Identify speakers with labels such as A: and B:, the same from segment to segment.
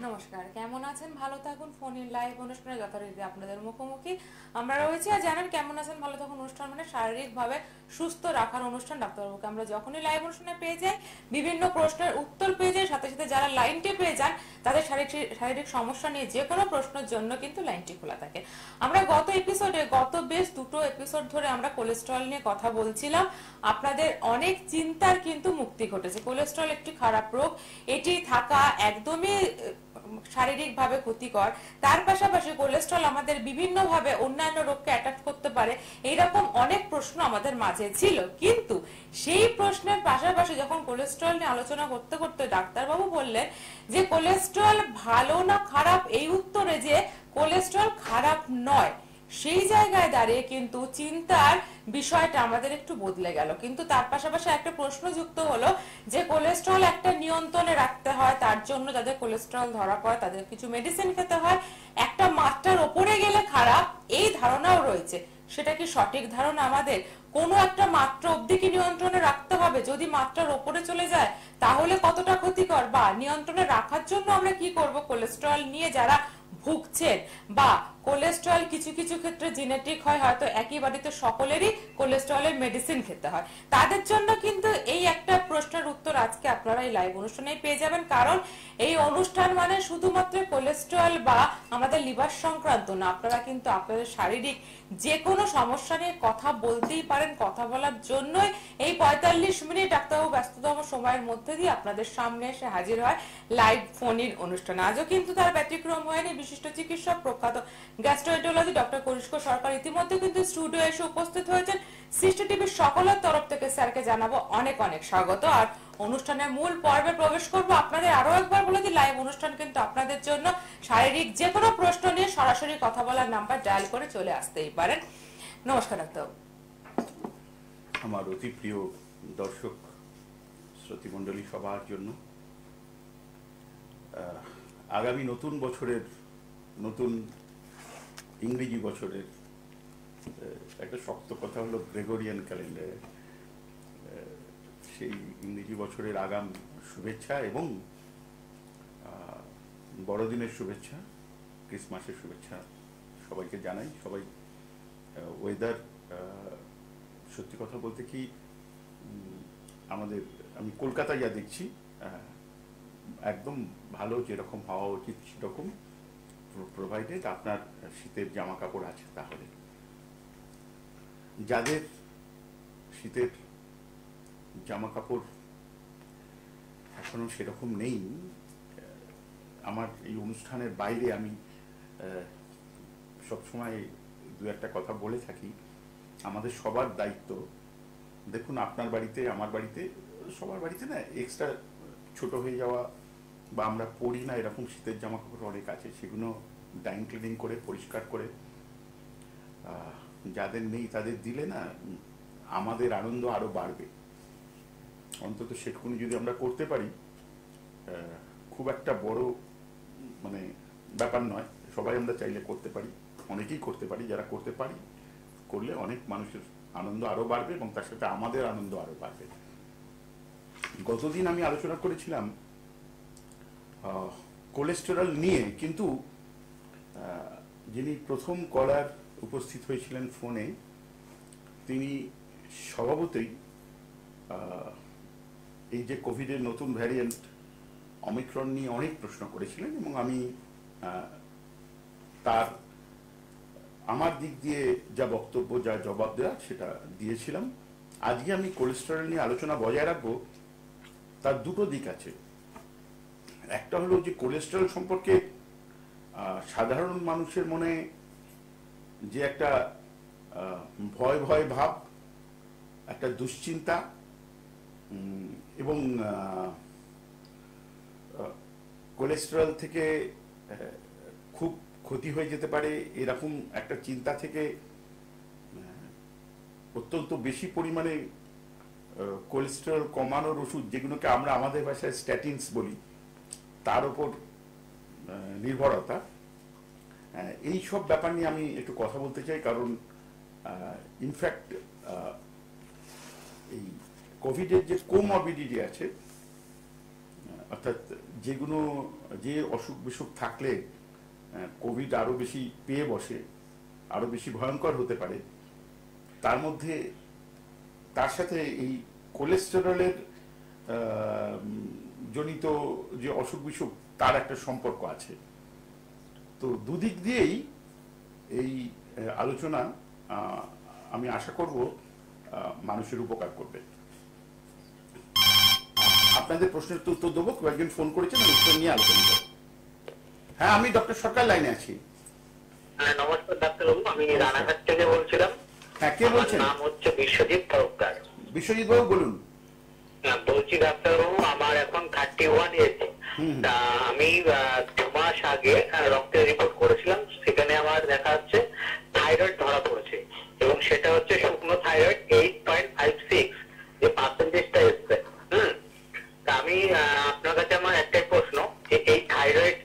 A: নমস্কার, কেমন আছেন? ভালো থাকুন। ফোনের লাইভ অনুষ্ঠানে যথারীতি আপনাদের মুখোমুখি আমরা রয়েছি। আর জানেন কেমন আছেন ভালো থাকুন অনুষ্ঠান মানে শারীরিকভাবে সুস্থ রাখার অনুষ্ঠান। ডাক্তারবাবুকে আমরা যখনই লাইভ অনুষ্ঠানে পেয়ে যাই, বিভিন্ন প্রশ্নের উত্তর পেয়ে যাই, সাথে সাথে যারা লাইনটি পেয়ে যান তাদের শারীরিক সমস্যা নিয়ে যে কোনো প্রশ্নের জন্য কিন্তু লাইনটি খোলা থাকে। আমরা গত বেশ দুটো এপিসোড ধরে আমরা কোলেস্টেরল নিয়ে কথা বলছিলাম। আপনাদের অনেক চিন্তার কিন্তু মুক্তি ঘটেছে। কোলেস্টেরল একটি খারাপ রোগ, এটি থাকা একদমই শারীরিকভাবে ক্ষতিকর। তার পাশাপাশি কোলেস্ট্রল আমাদের বিভিন্নভাবে অন্যান্য রোগকে অ্যাটাক করতে পারে, এইরকম অনেক প্রশ্ন আমাদের মাঝে ছিল। কিন্তু সেই প্রশ্নের পাশাপাশি যখন কোলেস্ট্রল নিয়ে আলোচনা করতে করতে ডাক্তারবাবু বললেন যে কোলেস্ট্রল ভালো না খারাপ, এই উত্তরে যে কোলেস্ট্রল খারাপ নয়, সেই জায়গায় দাঁড়িয়ে কিন্তু চিন্তার বিষয়টা আমাদের একটু বদলে গেল। কিন্তু তার পাশাপাশি একটা প্রশ্ন যুক্ত হলো যে কোলেস্ট্রল একটা নিয়ন্ত্রণে রাখতে হয়, তার জন্য যাদের কোলেস্ট্রল ধরা পড়ে তাদের কিছু মেডিসিন খেতে হয়, একটা মাত্রার ওপরে গেলে খারাপ, এই ধারণাও রয়েছে। সেটা কি সঠিক ধারণা? আমাদের কোনো একটা মাত্রা অবধি কি নিয়ন্ত্রণে রাখতে হবে? যদি মাত্রার ওপরে চলে যায় তাহলে কতটা ক্ষতিকর, বা নিয়ন্ত্রণে রাখার জন্য আমরা কি করব? কোলেস্ট্রল নিয়ে যারা ভুগছেন, বা কোলেস্ট্রল কিছু কিছু ক্ষেত্রে জেনেটিক হয়, হয়তো একই বাড়িতে সকলেরই কোলেস্ট্রলের মেডিসিন খেতে হয়, তাদের জন্য কিন্তু এই একটা প্রশ্নের উত্তর আজকে আপনারা এই লাইভ অনুষ্ঠানে পেয়ে যাবেন। কারণ এই অনুষ্ঠান মানে শুধুমাত্র কোলেস্ট্রল বা আমাদের লিভার সংক্রান্ত না, আপনারা কিন্তু আপনাদের শারীরিক যে কোনো সমস্যা নিয়ে কথা বলতেই পারেন। কথা বলার জন্যই এই 45 মিনিট ডাক্তারবাবু ব্যস্ততম সময়ের মধ্যে দিয়ে আপনাদের সামনে এসে হাজির হয় লাইভ ফোন ইন অনুষ্ঠানে। আজও কিন্তু তার ব্যতিক্রম হয়নি। বিশিষ্ট চিকিৎসক প্রখ্যাত গ্যাস্ট্রোএন্টারোলজি ডক্টর কনিষ্ক সরকার ইতিমধ্যে কিন্তু স্টুডিও এসে উপস্থিত হয়েছেন। সৃষ্টি টিভির সকলের তরফ থেকে স্যারকে জানাবো অনেক অনেক স্বাগত। আর অনুষ্ঠানের মূল পর্বে প্রবেশ করব। আপনাদের আরো একবার বলে দিই, লাইভ অনুষ্ঠান কিন্তু আপনাদের জন্য। শারীরিক যে কোনো প্রশ্ন নিয়ে সরাসরি কথা বলার নাম্বার ডায়াল করে চলে আসতেই পারেন। নমস্কার ডাক্তার।
B: আমার অতি প্রিয় দর্শক শ্রোতৃমণ্ডলী সবার জন্য আগামী নতুন বছরের, নতুন ইংরেজি বছরের একটা শক্ত কথা হলো গ্রেগরিয়ান ক্যালেন্ডারে সেই ইংরেজি বছরের আগাম শুভেচ্ছা এবং বড়দিনের শুভেচ্ছা, ক্রিসমাসের শুভেচ্ছা সবাইকে জানাই। সবাই ওয়েদার, সত্যি কথা বলতে কি আমি কলকাতায় যা দেখছি একদম ভালো, যেরকম হওয়া উচিত সেরকম প্রোভাইডেড। আপনার শীতের জামা কাপড় আছে, তাহলে যাদের শীতের জামা কাপড় এখনো সেরকম নেই, আমার এই অনুষ্ঠানের বাইরে আমি সবসময় দু একটা কথা বলে থাকি। আমাদের সবার দায়িত্ব, দেখুন আপনার বাড়িতে, আমার বাড়িতে, সবার বাড়িতে না এক্সট্রা ছোট হয়ে যাওয়া বা আমরা পরি না এরকম শীতের জামা কাপড় অনেক আছে, সেগুলো ডাইং ক্লিনিং করে পরিষ্কার করে যাদের নেই তাদের দিলে না আমাদের আনন্দ আরো বাড়বে। অন্তত সেটুকুনি যদি আমরা করতে পারি, খুব একটা বড় মানে ব্যাপার নয়, সবাই আমরা চাইলে করতে পারি, অনেকেই করতে পারি। যারা করতে পারি, করলে অনেক মানুষের আনন্দ আরো বাড়বে এবং তার সাথে আমাদের আনন্দ আরো বাড়বে। গতদিন আমি আলোচনা করেছিলাম কোলেস্টেরল নিয়ে, কিন্তু যিনি প্রথম কলার উপস্থিত হয়েছিলেন ফোনে, তিনি স্বভাবতই এই যে কোভিডের নতুন ভ্যারিয়েন্ট অমিক্রন নিয়ে অনেক প্রশ্ন করেছিলেন এবং আমি তার আমার দিক দিয়ে যা বক্তব্য, যা জবাব দেওয়া সেটা দিয়েছিলাম। আজকে আমি কোলেস্টেরল নিয়ে আলোচনা বজায় রাখবো। তার দুটো দিক আছে। একটা হলো যে কোলেস্টেরল সম্পর্কে সাধারণ মানুষের মনে যে একটা ভয় ভয় ভাব, একটা দুশ্চিন্তা এবং কোলেস্টেরল থেকে খুব ক্ষতি হয়ে যেতে পারে এরকম একটা চিন্তা থেকে অত্যন্ত বেশি পরিমাণে কোলেস্টেরল কমানোর ওষুধ, যেগুলোকে আমরা আমাদের ভাষায় স্ট্যাটিনস বলি, তার উপর নির্ভরতা, এই সব ব্যাপার নিয়ে আমি একটু কথা বলতে চাই। কারণ ইনফ্যাক্ট এই কোভিডের যে কোমরবিডিটি আছে, অর্থাৎ যেগুলো যে অসুখ বিসুখ থাকলে কোভিড আরো বেশি পেয়ে বসে, আরো বেশি ভয়ঙ্কর হতে পারে, তার মধ্যে তার সাথে এই কোলেস্টেরলের জনিত যে অসুখ বিসুখ তার একটা সম্পর্ক আছে। তো দুদিক দিয়েই এই আলোচনা আমি আশা করব মানুষের উপকার করবে। আপনাদের প্রশ্নের তো উত্তর দেবো, কয়েকজন ফোন করেছেন, উত্তর নিয়ে আলোচনা করব। হ্যাঁ, আমি ডক্টর সরকার লাইনে আছি।
C: নমস্কার ডাক্তারবাবু, আমি রানাঘাট থেকে বলছিলাম।
B: হ্যাঁ, কে বলছেন?
C: নাম হচ্ছে বিশ্বজিৎ তরফদার।
B: বিশ্বজিৎ বাবু বলুন।
C: বলছি ডাক্তারবাবু, আমার এখন 31 এজ। তা আমি 2 মাস আগে রক্তের রিপোর্ট করেছিলাম, সেখানে আমার দেখা যাচ্ছে থাইরয়েড ধরা পড়েছে, এবং সেটা হচ্ছে শুকনো থাইরয়েড 8.56, যে পার্সেন্টেজটা এসছে। তা আমি আপনার কাছে আমার একটাই প্রশ্ন, যে এই থাইরয়েড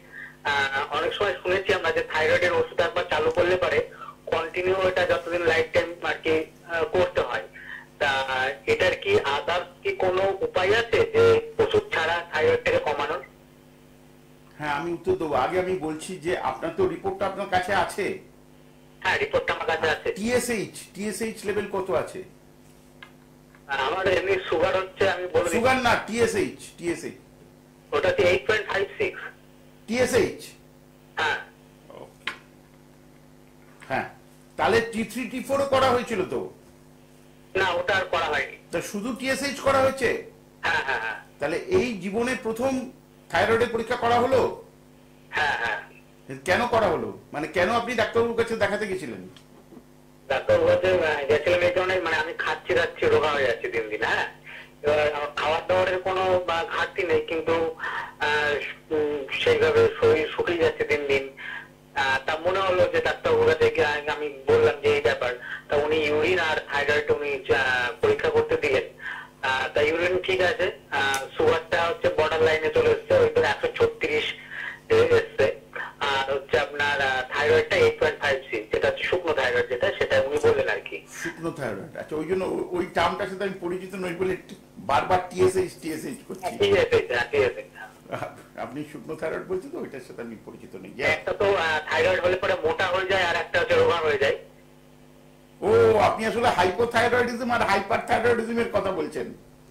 C: অনেক সময় শুনেছি আমরা যে থাইরয়েডের ওষুধ একবার চালু করলে পারে কন্টিনিউ এটা যতদিন লাইফ টাইম আর কি করতে হয়। তা এটার কি আদার্স কি কোনো উপায় আছে যে ওষুধ ছাড়া থাইরয়েডটাকে কমানোর?
B: হ্যাঁ, আমি উত্তর দেবো। আগে আমি বলছি যে আপনার তো রিপোর্টটা আপনার কাছে আছে।
C: হ্যাঁ, রিপোর্টটা আমার কাছে আছে।
B: টিএসএইচ লেভেল কত আছে?
C: আমার এমনি সুগার হচ্ছে, আমি বলে দিই।
B: সুগার না, টিএসএইচ।
C: ওটা হচ্ছে 8.56।
B: টিএসএইচ,
C: হ্যাঁ
B: হ্যাঁ। তাহলে T3 T4 করা হয়েছিল তো?
C: না, ওটা আর করা হয়নি।
B: তা শুধু টিএসএইচ করা হয়েছে?
C: হ্যাঁ হ্যাঁ হ্যাঁ
B: তাহলে এই জীবনে প্রথম থাইরয়েডের পরীক্ষা করা হলো?
C: হ্যাঁ হ্যাঁ।
B: কেন করা হলো, মানে কেন আপনি ডাক্তারবাবুর কাছে দেখাতে গেছিলেন?
C: ডাক্তার কাছে গেছিলাম এই জন্য, মানে আমি খাচ্ছি রোগা হয়ে যাচ্ছে দিন দিন। হ্যাঁ, এবার আমার খাবার দাবারের কোনো ঘাটতি নেই, কিন্তু সেইভাবে শরীর শুকিয়ে যাচ্ছে দিন দিন। তা মনে হলো যে ডাক্তারবাবুর কাছে আমি বললাম যে এই ব্যাপার। তা উনি ইউরিন আর থাইরয়েড উনি পরীক্ষা করতে দিলেন। তা ইউরিন ঠিক আছে, সুগারটা হচ্ছে বর্ডার লাইনে চলে এসছে, ওই তো 136 এসছে। আর হচ্ছে আপনার থাইরয়েডটা 8.56, যেটা হচ্ছে শুকনো থাইরয়েড, যেটা সেটা উনি বললেন আর কি।
B: শুকনো থাইরয়েড, আচ্ছা। ওই জন্য ওই টার্মটার সাথে আমি পরিচিত নই বলে বারবার টিএসএইচ করছি। আপনি শুকনো থাইরয়েড বলছেন তো, ওইটার সাথে আমি পরিচিত নেই।
C: একটা তো থাইরয়েড হলে পরে মোটা হয়ে যায়, আর একটা হচ্ছে রোগা হয়ে যায়।
B: ও, আপনি আসলে হাইপোথাইরয়েডিজম আর হাইপার থাইরয়েডিজমের কথা বলছেন।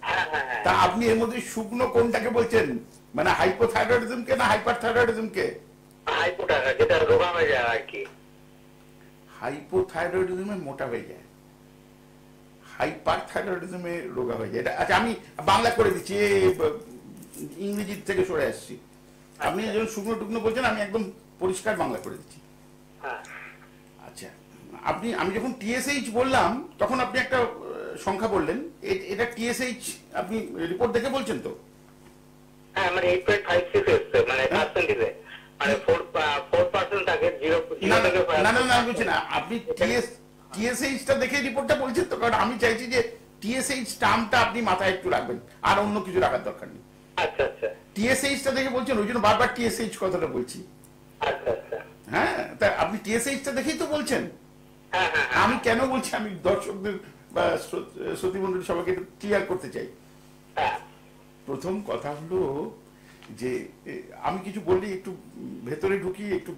C: হ্যাঁ হ্যাঁ হ্যাঁ।
B: তা আপনি এর মধ্যে শুকনো কোনটাকে বলছেন, মানে হাইপোথাইরয়েডিজম কে না হাইপার থাইরয়েডিজম কে?
C: হাইপোটা, যেটা রোগা হয়ে যায় আর কি।
B: হাইপোথাইরয়েডিজমে মোটা হয়ে যায়, হাইপার থাইরয়েডিজমে রোগা হয়ে যায়। আচ্ছা, আমি বাংলা করে দিচ্ছি, ইংরেজি থেকে সরে আসছি। আপনি যখন শুকনো টুকনো বলছেন, আমি একদম পরিষ্কার বাংলা করে দিচ্ছি।
C: হ্যাঁ।
B: আচ্ছা, আমি যখন টিএসএইচ বললাম, তখন আপনি একটা সংখ্যা বললেন, এটা টিএসএইচ আপনি রিপোর্ট দেখে বলছেন তো?
C: হ্যাঁ, মানে 8.56 এসছে, মানে পার্সেন্টেজে, মানে 4% থাকে, 0 থেকে।
B: না না না, বলছি না, আপনি টিএসএইচটা দেখে রিপোর্টটা বলছেন তো? কারণ আমি চাইছি যে টিএসএইচ টার্মটা আপনি মাথায় একটু রাখবেন, আর অন্য কিছু রাখার দরকার নেই।
C: আচ্ছা আচ্ছা।
B: টিএসএইচটা দেখে বলছেন, ওই জন্য বারবার টিএসএইচ কথাটা বলছি।
C: আচ্ছা আচ্ছা।
B: হ্যাঁ, তা আপনি টিএসএইচটা দেখেই তো বলছেন।
C: হ্যাঁ হ্যাঁ।
B: আমি কেন বলছি, আমি দর্শকদের বা শ্রোতৃমণ্ডলী সবাইকে একটু ক্লিয়ার করতে চাই।
C: হ্যাঁ।
B: প্রথম কথা হলো যে আমি কিছু বললি একটু ভেতরে ঢুকি, একটু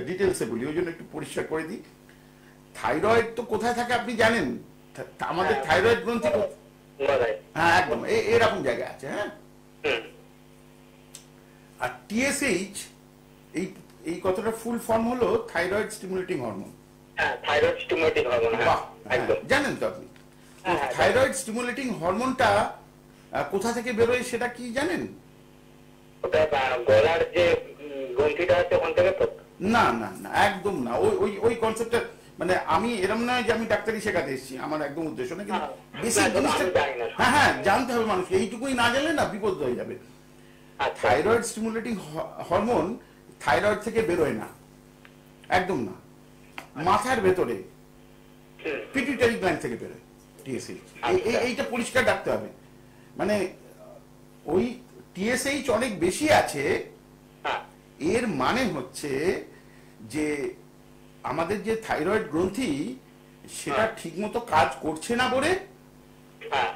B: ডিটেলসে বলি, ওই জন্য একটু পরিষ্কার করে দিই। থাইরয়েড তো কোথায় থাকে আপনি জানেন? আমাদের থাইরয়েড গ্রন্থি, হ্যাঁ একদম এরকম জায়গায় আছে। হ্যাঁ, আর টিএসএইচ এই কথাটা ফুল ফর্ম হলো thyroid stimulating hormone.
C: Thyroid stimulating hormone,
B: জানেন তো আপনি? থাইরয়েড স্টিমুলেটিং হরমোনটা কোথা থেকে বেরোয় সেটা কি জানেন?
C: ওটা গলার যে গ্রন্থিটা আছে ওখান থেকে তো?
B: না না না, একদম না। ওই কনসেপ্টটা, মানে আমি এরকম নয় যে আমি ডাক্তারি শেখাতে এসেছি, আমার একদম উদ্দেশ্য না, কিন্তু বেসিক জিনিসটা হ্যাঁ হ্যাঁ জানতে হবে মানুষকে। এইটুকুই না জানলে না বিপদ হয়ে যাবে। থাইরয়েড স্টিমুলেটিং হরমোন থাইরয়েড থেকে বেরোয় না, একদম না। মাথার ভেতরে পিটুইটারি গ্ল্যান্ড থেকে বেরোয় টিএসএইচ। এইটা পরিষ্কার রাখতে হবে। মানে ওই টিএসএইচ অনেক বেশি আছে, এর মানে হচ্ছে যে আমাদের যে থাইরয়েড গ্রন্থি সেটা ঠিকমতো কাজ করছে না বলে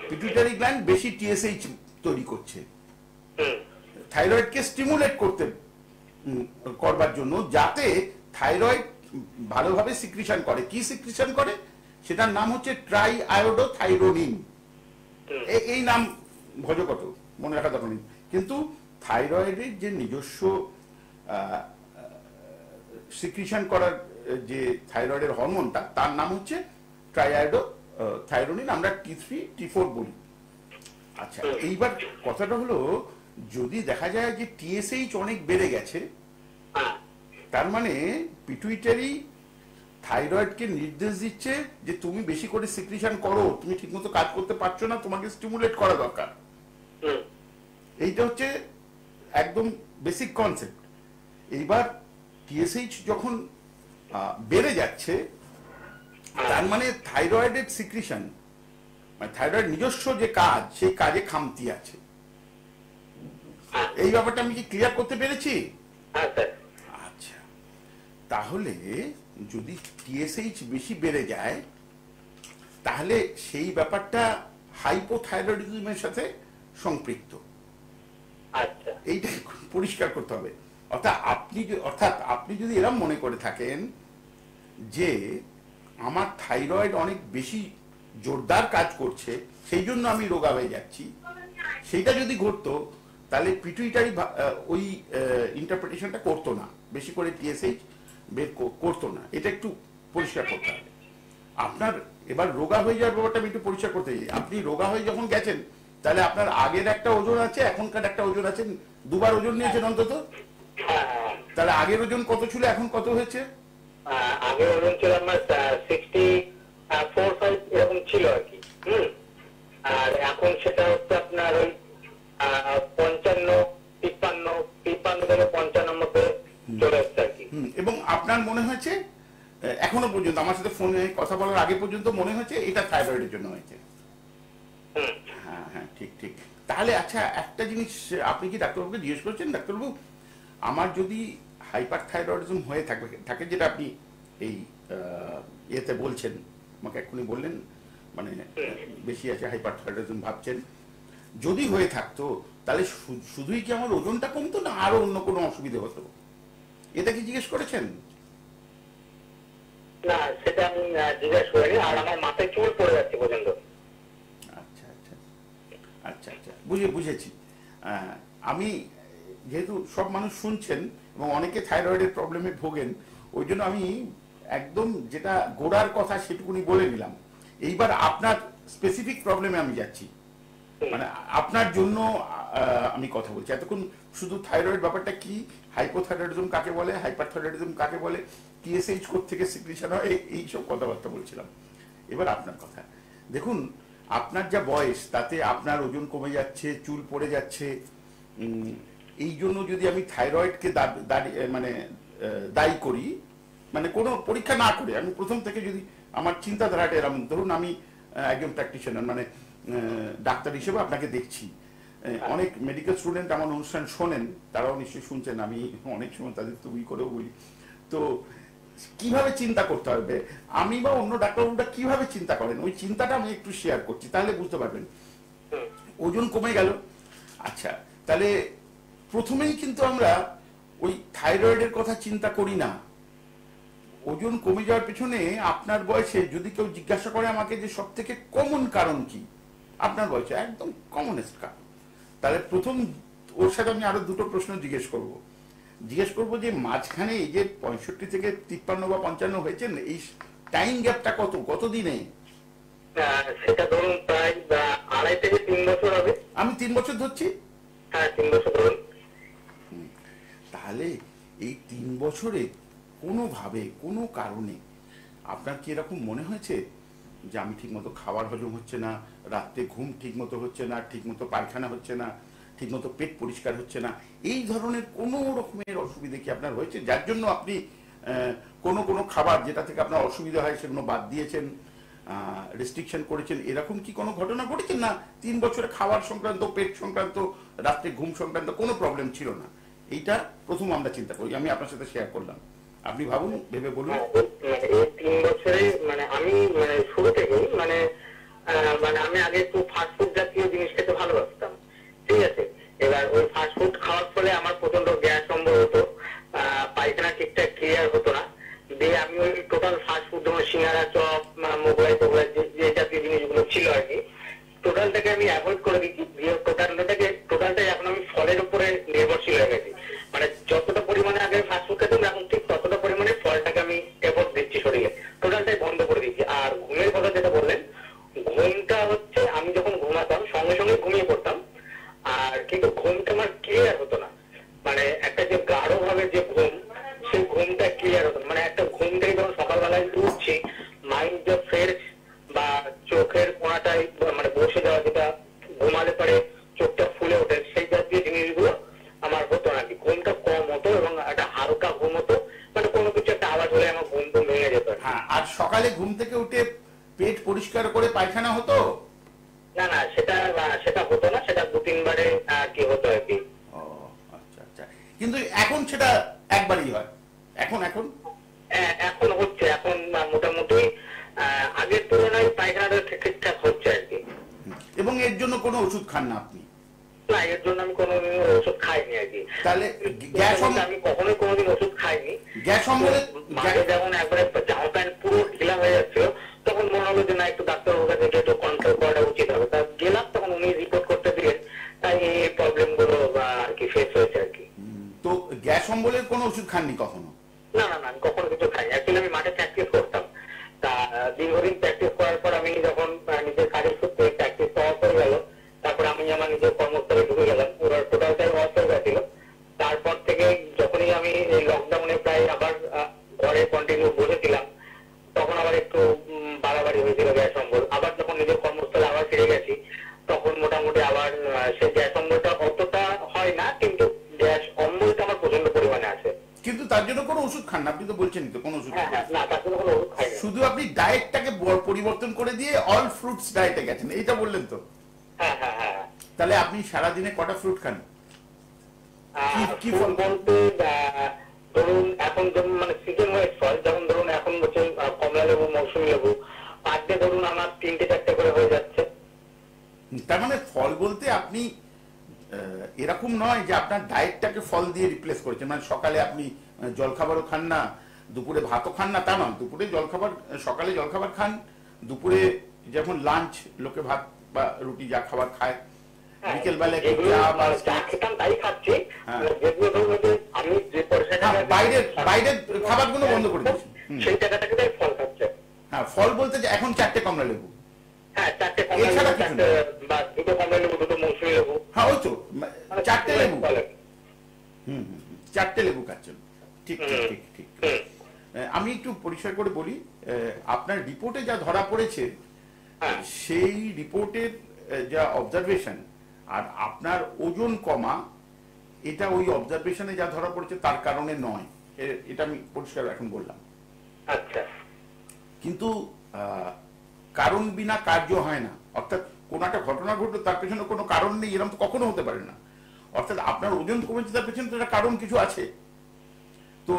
B: পিটুইটারি গ্ল্যান্ড বেশি টিএসএইচ তৈরি করছে। থাইরয়েডকে স্টিমুলেট করবার জন্য, যাতে থাইরয়েড ভালোভাবে সিক্রিশন করে। কি সিক্রিশন করে? সেটার নাম হচ্ছে ট্রাই আয়োডোথাইরোনিন। এই নাম ভজকত, মনে রাখা দরকার নেই। কিন্তু থাইরয়েডের যে নিজস্ব সিক্রিশন করার যে থাইরয়েডের হরমোনটা, তার নাম হচ্ছে ট্রাইআয়োডোথাইরোনিন, আমরা T3 T4 বলি। আচ্ছা, এইবার কথাটা হলো, যদি দেখা যায় যে TSH অনেক বেড়ে গেছে, তার মানে পিটুইটারি থাইরয়েডকে নির্দেশ দিচ্ছে যে তুমি বেশি করে সিক্রিশন করো, তুমি ঠিকমতো কাজ করতে পারছো না, তোমাকে স্টিমুলেট করা দরকার। এইটা হচ্ছে একদম বেসিক কনসেপ্ট। এইবার TSH যখন বেড়ে যাচ্ছে, তার মানে থাইরয়েডের সিক্রিশন, মানে থাইরয়েড নিজস্ব যে কাজ, সেই কাজে খামতি আছে। এই ব্যাপারটা আমি কি ক্লিয়ার করতে পেরেছি? আচ্ছা, তাহলে যদি TSH বেশি বেড়ে যায়, তাহলে সেই ব্যাপারটা হাইপোথাইরয়েডিজমের সাথে সম্পৃক্ত। এইটা পরিষ্কার করতে হবে। অর্থাৎ আপনি যদি এরকম মনে করে থাকেন যে আমার থাইরয়েড অনেক বেশি জোরদার কাজ করছে, সেই জন্য আমি রোগা হয়ে যাচ্ছি, সেইটা যদি ঘটতো, তাহলে পিটুইটারি ওই ইন্টারপ্রিটেশনটা করতো না, বেশি করে TSH বের করতো না। এটা একটু পরিষ্কার করতে হবে। আপনার এবার রোগা হয়ে যাওয়ার ব্যাপারটা আমি একটু পরিষ্কার করতে চাই। আপনি রোগা হয়ে যখন গেছেন, তাহলে আপনার আগের একটা ওজন আছে, এখনকার একটা ওজন আছে, দুবার ওজন নিয়েছেন অন্তত। তাহলে আগের ওজন কত ছিল, এখন কত হয়েছে?
C: আগের ওজন ছিল আমার 64 এরকম ছিল আর কি। আর এখন সেটা হচ্ছে আপনার ওই 55 থেকে 55 মধ্যে চলে আসছে আর কি।
B: এবং আপনার মনে হয়েছে এখনো পর্যন্ত, আমার সাথে ফোনে কথা বলার আগে পর্যন্ত মনে হয়েছে এটা থাইরয়েডের জন্য হয়েছে? হ্যাঁ হ্যাঁ, ঠিক ঠিক। তাহলে আচ্ছা, একটা জিনিস আপনি কি ডাক্তারবাবুকে জিজ্ঞেস করছেন, ডাক্তারবাবু আমার যদি হাইপার থাইরয়েডিজম হয়ে থাকে, যেটা আপনি এই ইয়েতে বলছেন, আমাকে এক্ষুনি বললেন, মানে বেশি আছে হাইপার থাইরয়েডিজম ভাবছেন, যদি হয়ে থাকতো, তাহলে শুধুই কি আমার ওজনটা কমতো, না আরো অন্য কোনো অসুবিধা হতো? এটা কি জিজ্ঞেস করেছেন?
C: না, সেটা আমি জিজ্ঞেস করিনি। আর আমার মাথায় চুল পড়ে যাচ্ছে পর্যন্ত।
B: আচ্ছা আচ্ছা আচ্ছা আচ্ছা, বুঝেছি। আমি যেহেতু সব মানুষ শুনছেন এবং অনেকে থাইরয়েডের প্রবলেমে ভোগেন, ওই জন্য আমি একদম যেটা গোড়ার কথা সেটুকুনি বলে নিলাম। এইবার আপনার স্পেসিফিক প্রবলেমে আমি যাচ্ছি, মানে আপনার জন্য আমি কথা বলছি। এতক্ষণ শুধু থাইরয়েড ব্যাপারটা কি, হাইপোথাইরয়েডিজম কাকে বলে, হাইপারথাইরয়েডিজম কাকে বলে, TSH থেকে সিক্রিশন হয়, এইসব কথাবার্তা বলছিলাম। এবার আপনার কথা দেখুন, আপনার যা বয়স, তাতে আপনার ওজন কমে যাচ্ছে, চুল পড়ে যাচ্ছে। এই জন্য যদি আমি থাইরয়েডকে মানে দায়ী করি, মানে কোনো পরীক্ষা না করে, আমি প্রথম থেকে যদি আমার চিন্তাধারাটা এরকম, ধরুন আমি একজন প্র্যাকটিশনার, মানে ডাক্তার হিসেবে আপনাকে দেখছি, অনেক মেডিকেল স্টুডেন্ট আমার অনুষ্ঠান শোনেন, তারাও নিশ্চয়ই শুনছেন, আমি অনেক সময় তাদের তুমি করেও বলি। তো কিভাবে চিন্তা করতে হবে, আমি বা অন্য ডাক্তারবাবুরা কিভাবে চিন্তা করেন, ওই চিন্তাটা আমি একটু শেয়ার করছি, তাহলে বুঝতে পারবেন। ওজন কমে গেল, আচ্ছা, তাহলে প্রথমেই কিন্তু আমরা ওই থাইরয়েডের কথা চিন্তা করি না। ওজন কমে যাওয়ার পেছনে আপনার বয়সে যদি কেউ জিজ্ঞাসা করে আমাকে যে সব থেকে কমন কারণ কি, আপনার বয়সে একদম কমনেস্ট কারণ, তাহলে প্রথম ওর সাথে আমি আরো দুটো প্রশ্ন জিজ্ঞেস করব যে মাঝখানে এই যে 65 থেকে 53 বা 55 হয়েছেন, এই টাইম গ্যাপটা কত দিনে?
C: সেটা ধরুন প্রায় 2.5 থেকে 3 বছর হবে। আমি
B: 3 বছর ধরছি।
C: হ্যাঁ, 3 বছর ধরুন।
B: তাহলে এই 3 বছরে কোনোভাবে কোনো কারণে আপনার কি এরকম মনে হয়েছে যে আমি ঠিকমতো খাবার হজম হচ্ছে না, রাত্রে ঘুম ঠিকমতো হচ্ছে না, ঠিকমতো পায়খানা হচ্ছে না, ঠিকমতো পেট পরিষ্কার হচ্ছে না, এই ধরনের কোনো রকমের অসুবিধা কি আপনার হয়েছে, যার জন্য আপনি কোনো খাবার যেটা থেকে আপনার অসুবিধা হয় সেগুলো বাদ দিয়েছেন, রেস্ট্রিকশন করেছেন, এরকম কি কোনো ঘটনা ঘটেছে? না 3 বছরে খাবার সংক্রান্ত, পেট সংক্রান্ত, রাত্রে ঘুম সংক্রান্ত কোনো প্রবলেম ছিল না? এইটা প্রথম আমরা চিন্তা করি, আমি আপনার সাথে শেয়ার করলাম, আপনি ভাবুন, ভেবে বলুন।
C: এই 3 বছরে মানে আমি শুরু থেকেই মানে আমি আগে একটু ফাস্ট ফুড জাতীয় জিনিস খেতে ভালোবাসতাম, ঠিক আছে। এবার ওই ফাস্ট ফুড খাওয়ার ফলে আমার প্রচন্ড গ্যাস অম্বল হতো, পায়খানা ঠিকঠাক ক্লিয়ার হতো না। দিয়ে আমি ওই টোটাল ফাস্ট ফুড, যেমন সিঙ্গারা, চপ, মোগলাই টোগলাই, যে জাতীয় জিনিসগুলো ছিল আর কি, টোটালটাকে আমি অ্যাভয়েড করে দিচ্ছি। দিয়ে টোটালটাই এখন আমি ফলের উপরে নির্ভরশীল হয়ে গেছি। মানে যতটা পরিমাণে আগে ফাস্ট ফুড খেতাম, এখন ঠিক ততটা পরিমাণে ফলটাকে আমি এফোর্ট দিচ্ছি শরীরে, টোটালটাই বন্ধ করে দিচ্ছি। আর ঘুমের কথা যেটা বললেন, ঘুমটা হচ্ছে আমি যখন ঘুমাতাম সঙ্গে সঙ্গে ঘুমিয়ে পড়তাম, আর কিন্তু ঘুমটা আমার ক্লিয়ার হতো না। মানে একটা যে গাঢ় ভাবে যে ঘুম, সেই ঘুমটা ক্লিয়ার হতো না। মানে একটা ঘুম থেকে যখন সকালবেলায় উঠছি, মাইন্ড যে ফ্রেশ, বা চোখের কোনাটাই মানে বসে যাওয়া, যেটা ঘুমালে পরে চোখটা ফুলে ওঠে, সেই জাতীয় জিনিসগুলো আমার হতো না। ঘুমটা কম হতো এবং একটা হালকা ঘুম হতো। মানে কোনো কিছু একটা আওয়াজ হলে আমার ঘুম ভেঙে যেত।
B: হ্যাঁ, আর সকালে ঘুম থেকে উঠে পেট পরিষ্কার করে পায়খানা হতো?
C: না না, সেটা হতো না, সেটা 2-3 বারে কি হতো আর কি।
B: ও আচ্ছা আচ্ছা, কিন্তু এখন সেটা একবারই হয়? এখন এখন
C: এখন হচ্ছে, এখন মোটামুটি আগের তুলনায় পায়খানাটা ঠিকঠাক হচ্ছে আর কি।
B: এবং এর জন্য কোনো ওষুধ খান না আপনি?
C: না, এর জন্য আমি কোনো ওষুধ খাইনি আর কি।
B: তাহলে গ্যাস
C: আমি কখনোই কোনোদিন ওষুধ খাইনি।
B: গ্যাস অম্বলে
C: মাঝে যেমন একবারে জামা প্যান্ট পুরো ঢিলা হয়ে যাচ্ছিল, তখন মনে হলো যে না, একটু ডাক্তারের কাছে গিয়ে একটু কন্ট্রোল করাটা উচিত হবে। তা গেলাম, তখন উনি রিপোর্ট করতে দিলেন, তাই এই প্রবলেম গুলো আর কি ফেস হয়েছে আর কি।
B: তো গ্যাস অম্বলের কোনো ওষুধ খাননি কখনো?
C: না না না, আমি কখনো কিছু খাইনি। অ্যাকচুয়ালি আমি মাঠে প্র্যাকটিস করতাম। তা দীর্ঘদিন প্র্যাকটিস করার পর আমি যখন নিজের কাজের সূত্রে প্র্যাকটিস হওয়া হয়ে গেল, তারপর আমি আমার নিজের কর্মস্থলে ঢুকে গেলাম, পুরো টোটালটাই অফ হয়ে গেছিল। তারপর থেকে যখনই আমি এই লকডাউনে প্রায় আবার ঘরে কন্টিনিউ বসেছিলাম, তখন আবার একটু বাড়াবাড়ি হয়েছিল গ্যাস অম্বল। আবার যখন নিজের কর্মস্থলে আবার ফিরে গেছি, তখন মোটামুটি আবার সেই গ্যাস অম্বলটা অতটা হয় না, কিন্তু গ্যাস অম্বলটা আমার প্রচন্ড পরিমাণে আছে।
B: কিন্তু তার জন্য কোনো ওষুধ খান না? আপনি তো বলছেন তো কোনো ওষুধ।
C: না, তার জন্য কোনো ওষুধ খাই না।
B: শুধু আপনি ডায়েটটাকে পরিবর্তন করে দিয়ে অল ফ্রুটস ডায়েটে গেছেন, এইটা বললেন তো?
C: হ্যাঁ হ্যাঁ হ্যাঁ।
B: তাহলে আপনি সারাদিনে কটা ফ্রুট খান? কি ফল
C: বলতে ধরুন এখন যেমন মানে সিজন ওয়াইজ ফল, যেমন ধরুন এখন হচ্ছে কমলা লেবু, মৌসুমী লেবু, পার ডে ধরুন আমার 3-4টে করে হয়ে যাচ্ছে।
B: তার মানে ফল বলতে আপনি এরকম নয় যে আপনার ডায়েটটাকে ফল দিয়ে রিপ্লেস করেছেন, মানে সকালে আপনি জলখাবারও খান না, দুপুরে ভাতও খান না, তা নয়। দুপুরে জলখাবার, সকালে জলখাবার খান, দুপুরে যখন লাঞ্চ লোকে ভাত বা রুটি যা খাবার খায়, বিকেল বেলায়
C: চা খেতাম তাই খাচ্ছি। আমি যে
B: বাইরের খাবারগুলো বন্ধ করে দিচ্ছি,
C: সেই জায়গাটাকে তাই ফল খাচ্ছে।
B: হ্যাঁ, ফল বলতে যে এখন 4টে কমলা লেবু,
C: হ্যাঁ 4টে কমলা লেবু, বা 2টো কমলা লেবু, 2টো মৌসুমী লেবু।
B: হ্যাঁ ওই তো 4টে লেবু। 4টে লেবু খাচ্ছেন, ঠিক ঠিক ঠিক ঠিক। আমি একটু পরিষ্কার করে বলি, আপনার রিপোর্টে যা ধরা পড়েছে, সেই রিপোর্টের যা অবজারভেশন আর আপনার ওজন কমা, এটা ওই অবজারভেশনে যা ধরা পড়েছে তার কারণে নয়, এটা আমি পরিষ্কার এখন বললাম।
C: আচ্ছা।
B: কিন্তু কারণ বিনা কার্য হয় না, অর্থাৎ কোন একটা ঘটনা ঘটলো তার পেছনে কোনো কারণ নেই, এরকম তো কখনো হতে পারে না। অর্থাৎ আপনার ওজন কমেছে, তার পেছনে তো একটা কারণ কিছু আছে। তো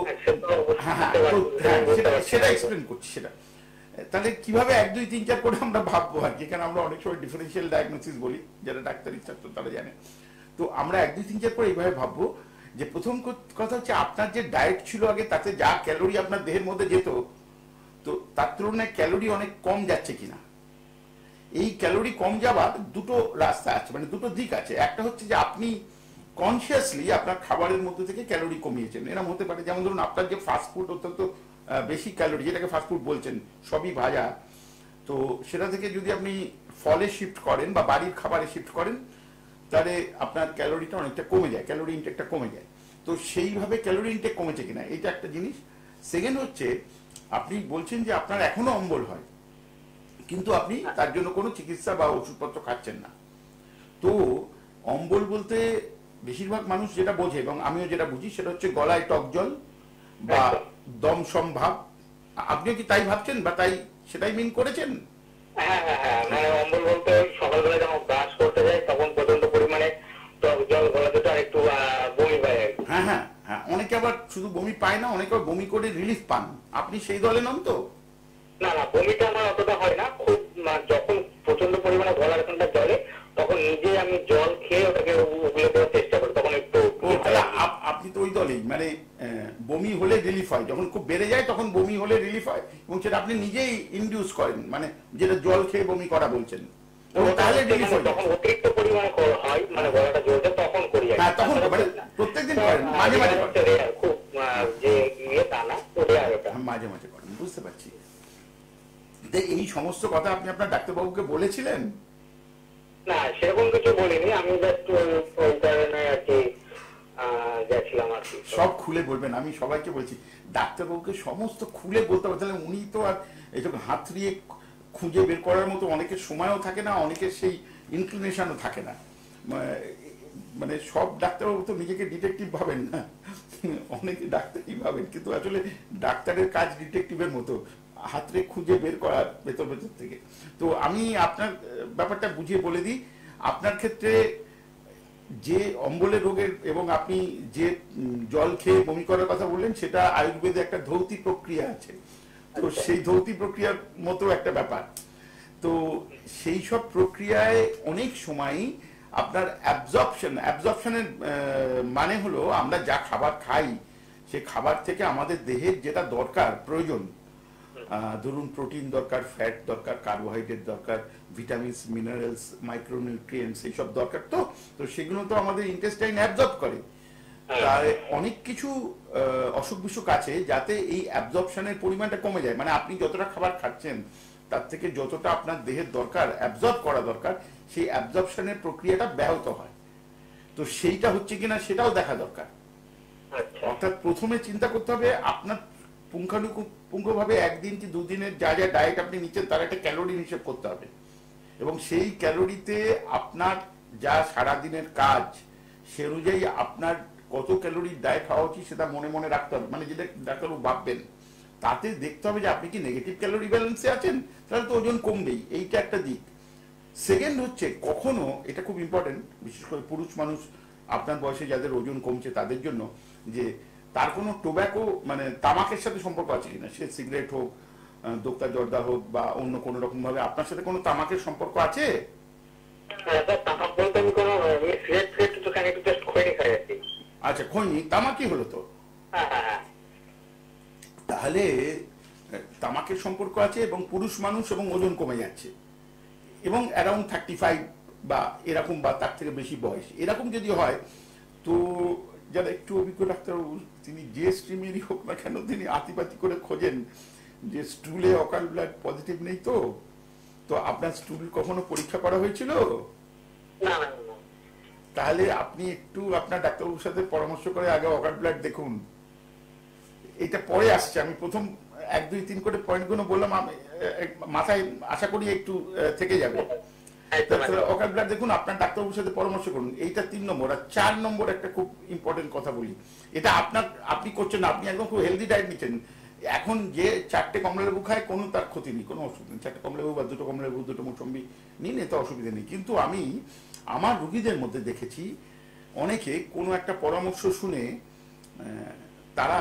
B: সেটা এক্সপ্লেন করছি। সেটা তাহলে কিভাবে 1, 2, 3, 4 করে আমরা ভাববো আর কি, কারণ আমরা অনেক সময় ডিফারেন্সিয়াল ডায়াগনোসিস বলি, যারা ডাক্তারি ছাত্র তারা জানে। তো আমরা 1, 2, 3, 4 করে এইভাবে ভাববো যে প্রথম কথা হচ্ছে আপনার যে ডায়েট ছিল আগে, তাতে যা ক্যালোরি আপনার দেহের মধ্যে যেত, তো তার তুলনায় ক্যালোরি অনেক কম যাচ্ছে কিনা। এই ক্যালোরি কম যাওয়ার দুটো রাস্তা আছে, মানে দুটো দিক আছে। একটা হচ্ছে যে আপনি কনসিয়াসলি আপনার খাবারের মধ্যে থেকে ক্যালোরি কমিয়েছেন, এরকম হতে পারে। যেমন ধরুন আপনার যে ফাস্টফুড অত্যন্ত বেশি ক্যালোরি, যেটাকে ফাস্টফুড বলছেন, সবই ভাজা, তো সেটা থেকে যদি আপনি ফলে শিফট করেন বা বাড়ির খাবারে শিফট করেন, তাহলে আপনার ক্যালোরিটা অনেকটা কমে যায়, ক্যালোরি ইনটেকটা কমে যায়। তো সেইভাবে ক্যালোরি ইনটেক কমেছে কিনা, এটা একটা জিনিস। সেকেন্ড হচ্ছে আপনি বলছেন যে আপনার এখনো অম্বল হয়, কিন্তু আপনি তার জন্য কোনো চিকিৎসা বা ওষুধপত্র খাচ্ছেন না। তো অম্বল বলতে বেশিরভাগ মানুষ যেটা বোঝে, এবং আমিও যেটা বুঝি, সেটা হচ্ছে গলায় টক জল বা দম সম্ভাব। আপনিও কি তাই ভাবছেন বা তাই সেটাই মিন করেছেন?
C: হ্যাঁ হ্যাঁ হ্যাঁ, মানে অম্বল বলতে সকালবেলা যখন ব্রাশ করতে যাই তখন প্রচন্ড পরিমাণে টক জল গলা দুটো আর একটু বমি পায়।
B: হ্যাঁ হ্যাঁ হ্যাঁ, অনেকে আবার শুধু বমি পায় না, অনেকে বমি করে রিলিফ পান। আপনি সেই দলে নন তো?
C: না না, বমিটা আমার অতটা হয় না। খুব যখন প্রচন্ড পরিমাণে গলার এখানটা জলে, তখন নিজে আমি জল খেয়ে ওটাকে উগলে দেওয়ার চেষ্টা করি, তখন একটু।
B: তাহলে ওই দলেই, মানে বমি হলে রিলিফ হয়, যখন খুব বেড়ে যায় তখন বমি হলে রিলিফ হয়, এবং সেটা আপনি নিজেই ইনডিউস করেন, মানে যেটা জল খেয়ে বমি করা বলছেন, এবং তাহলে রিলিফ হয়।
C: তখন অতিরিক্ত পরিমাণে হয়, মানে গলাটা জ্বলছে তখন করি।
B: হ্যাঁ, তখন মানে প্রত্যেকদিন করেন, মাঝে মাঝে করেন?
C: খুব যে ইয়ে তা না,
B: মাঝে মাঝে করেন, বুঝতে পারছি। এই সমস্ত কথা আপনি আপনার ডাক্তারবাবুকে বলেছিলেন?
C: না, সেরকম কিছু বলিনি, আমি জাস্ট ওই কারণে আর কি গেছিলাম আর কি।
B: সব খুলে বলবেন, আমি সবাইকে বলছি ডাক্তারবাবুকে সমস্ত খুলে বলতে হবে, তাহলে উনি তো আর এইসব হাতড়িয়ে খুঁজে বের করার মতো অনেকের সময়ও থাকে না, অনেকের সেই ইনক্লিনেশনও থাকে না। মানে সব ডাক্তারবাবু তো নিজেকে ডিটেকটিভ ভাবেন না, অনেকে ডাক্তারই ভাবেন, কিন্তু আসলে ডাক্তারের কাজ ডিটেকটিভের মতো হাতড়ে খুঁজে বের করা ভেতর ভেতর থেকে। তো আমি আপনার ব্যাপারটা বুঝিয়ে বলে দিই। আপনার ক্ষেত্রে যে অম্বলের রোগের এবং আপনি যে জল খেয়ে বমি করার কথা বললেন, সেটা আয়ুর্বেদে একটা ধৌতি প্রক্রিয়া আছে, তো সেই ধৌতি প্রক্রিয়ার মতো একটা ব্যাপার। তো সেই সব প্রক্রিয়ায় অনেক সময়ই আপনার অ্যাবজর্পশনের মানে হলো আমরা যা খাবার খাই সে খাবার থেকে আমাদের দেহের যেটা দরকার প্রয়োজন, ধরুন প্রোটিন দরকার, ফ্যাট দরকার, কার্বোহাইড্রেট দরকার, ভিটামিনস, মিনারেলস, মাইক্রোনিউট্রিয়েন্টস এইসব দরকার, তো সেগুলো তো আমাদের ইন্টেস্টাইন অ্যাবজর্ব করে। তার অনেক কিছু অসুখ বিসুখ আছে যাতে এই অ্যাবজর্পশনের পরিমাণটা কমে যায়, মানে আপনি যতটা খাবার খাচ্ছেন তার থেকে যতটা আপনার দেহের দরকার, অ্যাবজর্ব করা দরকার, সেই অ্যাবজর্পশনের প্রক্রিয়াটা ব্যাহত হয়। তো সেইটা হচ্ছে কিনা সেটাও দেখা দরকার। অর্থাৎ প্রথমে চিন্তা করতে হবে আপনার পুঙ্খানুপুঙ্খভাবে একদিন কি দুদিনের যা যা ডায়েট আপনি নিচ্ছেন তার একটা ক্যালোরি হিসেব করতে হবে, এবং সেই ক্যালোরিতে আপনার যা সারাদিনের কাজ সে অনুযায়ী আপনার কত ক্যালোরির ডায়েট হওয়া উচিত সেটা মনে মনে রাখতে হবে, মানে যেটা ডাক্তারবাবু ভাববেন তাতে দেখতে হবে যে আপনি কি নেগেটিভ ক্যালোরি ব্যালেন্সে আছেন, তাহলে তো ওজন কমবেই, এইটা একটা দিক। সেকেন্ড হচ্ছে কখনো, এটা খুব ইম্পর্টেন্ট, বিশেষ করে পুরুষ মানুষ আপনার বয়সে যাদের ওজন কমছে তাদের জন্য, যে তার কোনো টোব্যাকো মানে তামাকের সাথে সম্পর্ক আছে কিনা, সে সিগারেট হোক, দোক্তা জর্দা হোক, বা অন্য কোনো রকম ভাবে আপনার সাথে কোনো তামাকের সম্পর্ক আছে? আচ্ছা, খৈনি, তামাকই হলো তো। তাহলে তামাকের সম্পর্ক আছে, এবং পুরুষ মানুষ এবং ওজন কমে যাচ্ছে, এবং অ্যারাউন্ড 35 বা এরকম বা তার থেকে বেশি বয়স, এরকম যদি হয়, তো যারা একটু অভিজ্ঞ ডাক্তারবাবু তিনি যে স্ট্রিমেরই হোক না কেন তিনি আতিপাতি করে খোঁজেন যে স্টুলে অকাল ব্লাড পজিটিভ নেই, তো তো আপনার স্টুল কখনো পরীক্ষা করা হয়েছিল? তাহলে আপনি একটু আপনার ডাক্তারবাবুর সাথে পরামর্শ করে আগে অকাল ব্লাড দেখুন। এটা পরে আসছে, আমি প্রথম 1, 2, 3 করে পয়েন্টগুলো বললাম, মাথায় আশা করি একটু থেকে যাবে। অকাল ব্লাড দেখুন, আপনার ডাক্তারবাবুর সাথে পরামর্শ করুন, এইটা 3 নম্বর। আর 4 নম্বর একটা খুব ইম্পর্টেন্ট কথা বলি, এটা আপনি করছেন না, আপনি একদম খুব হেলদি ডায়েট নিচ্ছেন। এখন যে 4টে কমলালেবু খায় কোনো তার ক্ষতি নেই, কোনো অসুবিধা নেই, 4টে কমলালেবু বা 2টো কমলালেবু, 2টো মৌসম্বি নিন, এতে অসুবিধা নেই। কিন্তু আমি আমার রোগীদের মধ্যে দেখেছি অনেকে কোনো একটা পরামর্শ শুনে তারা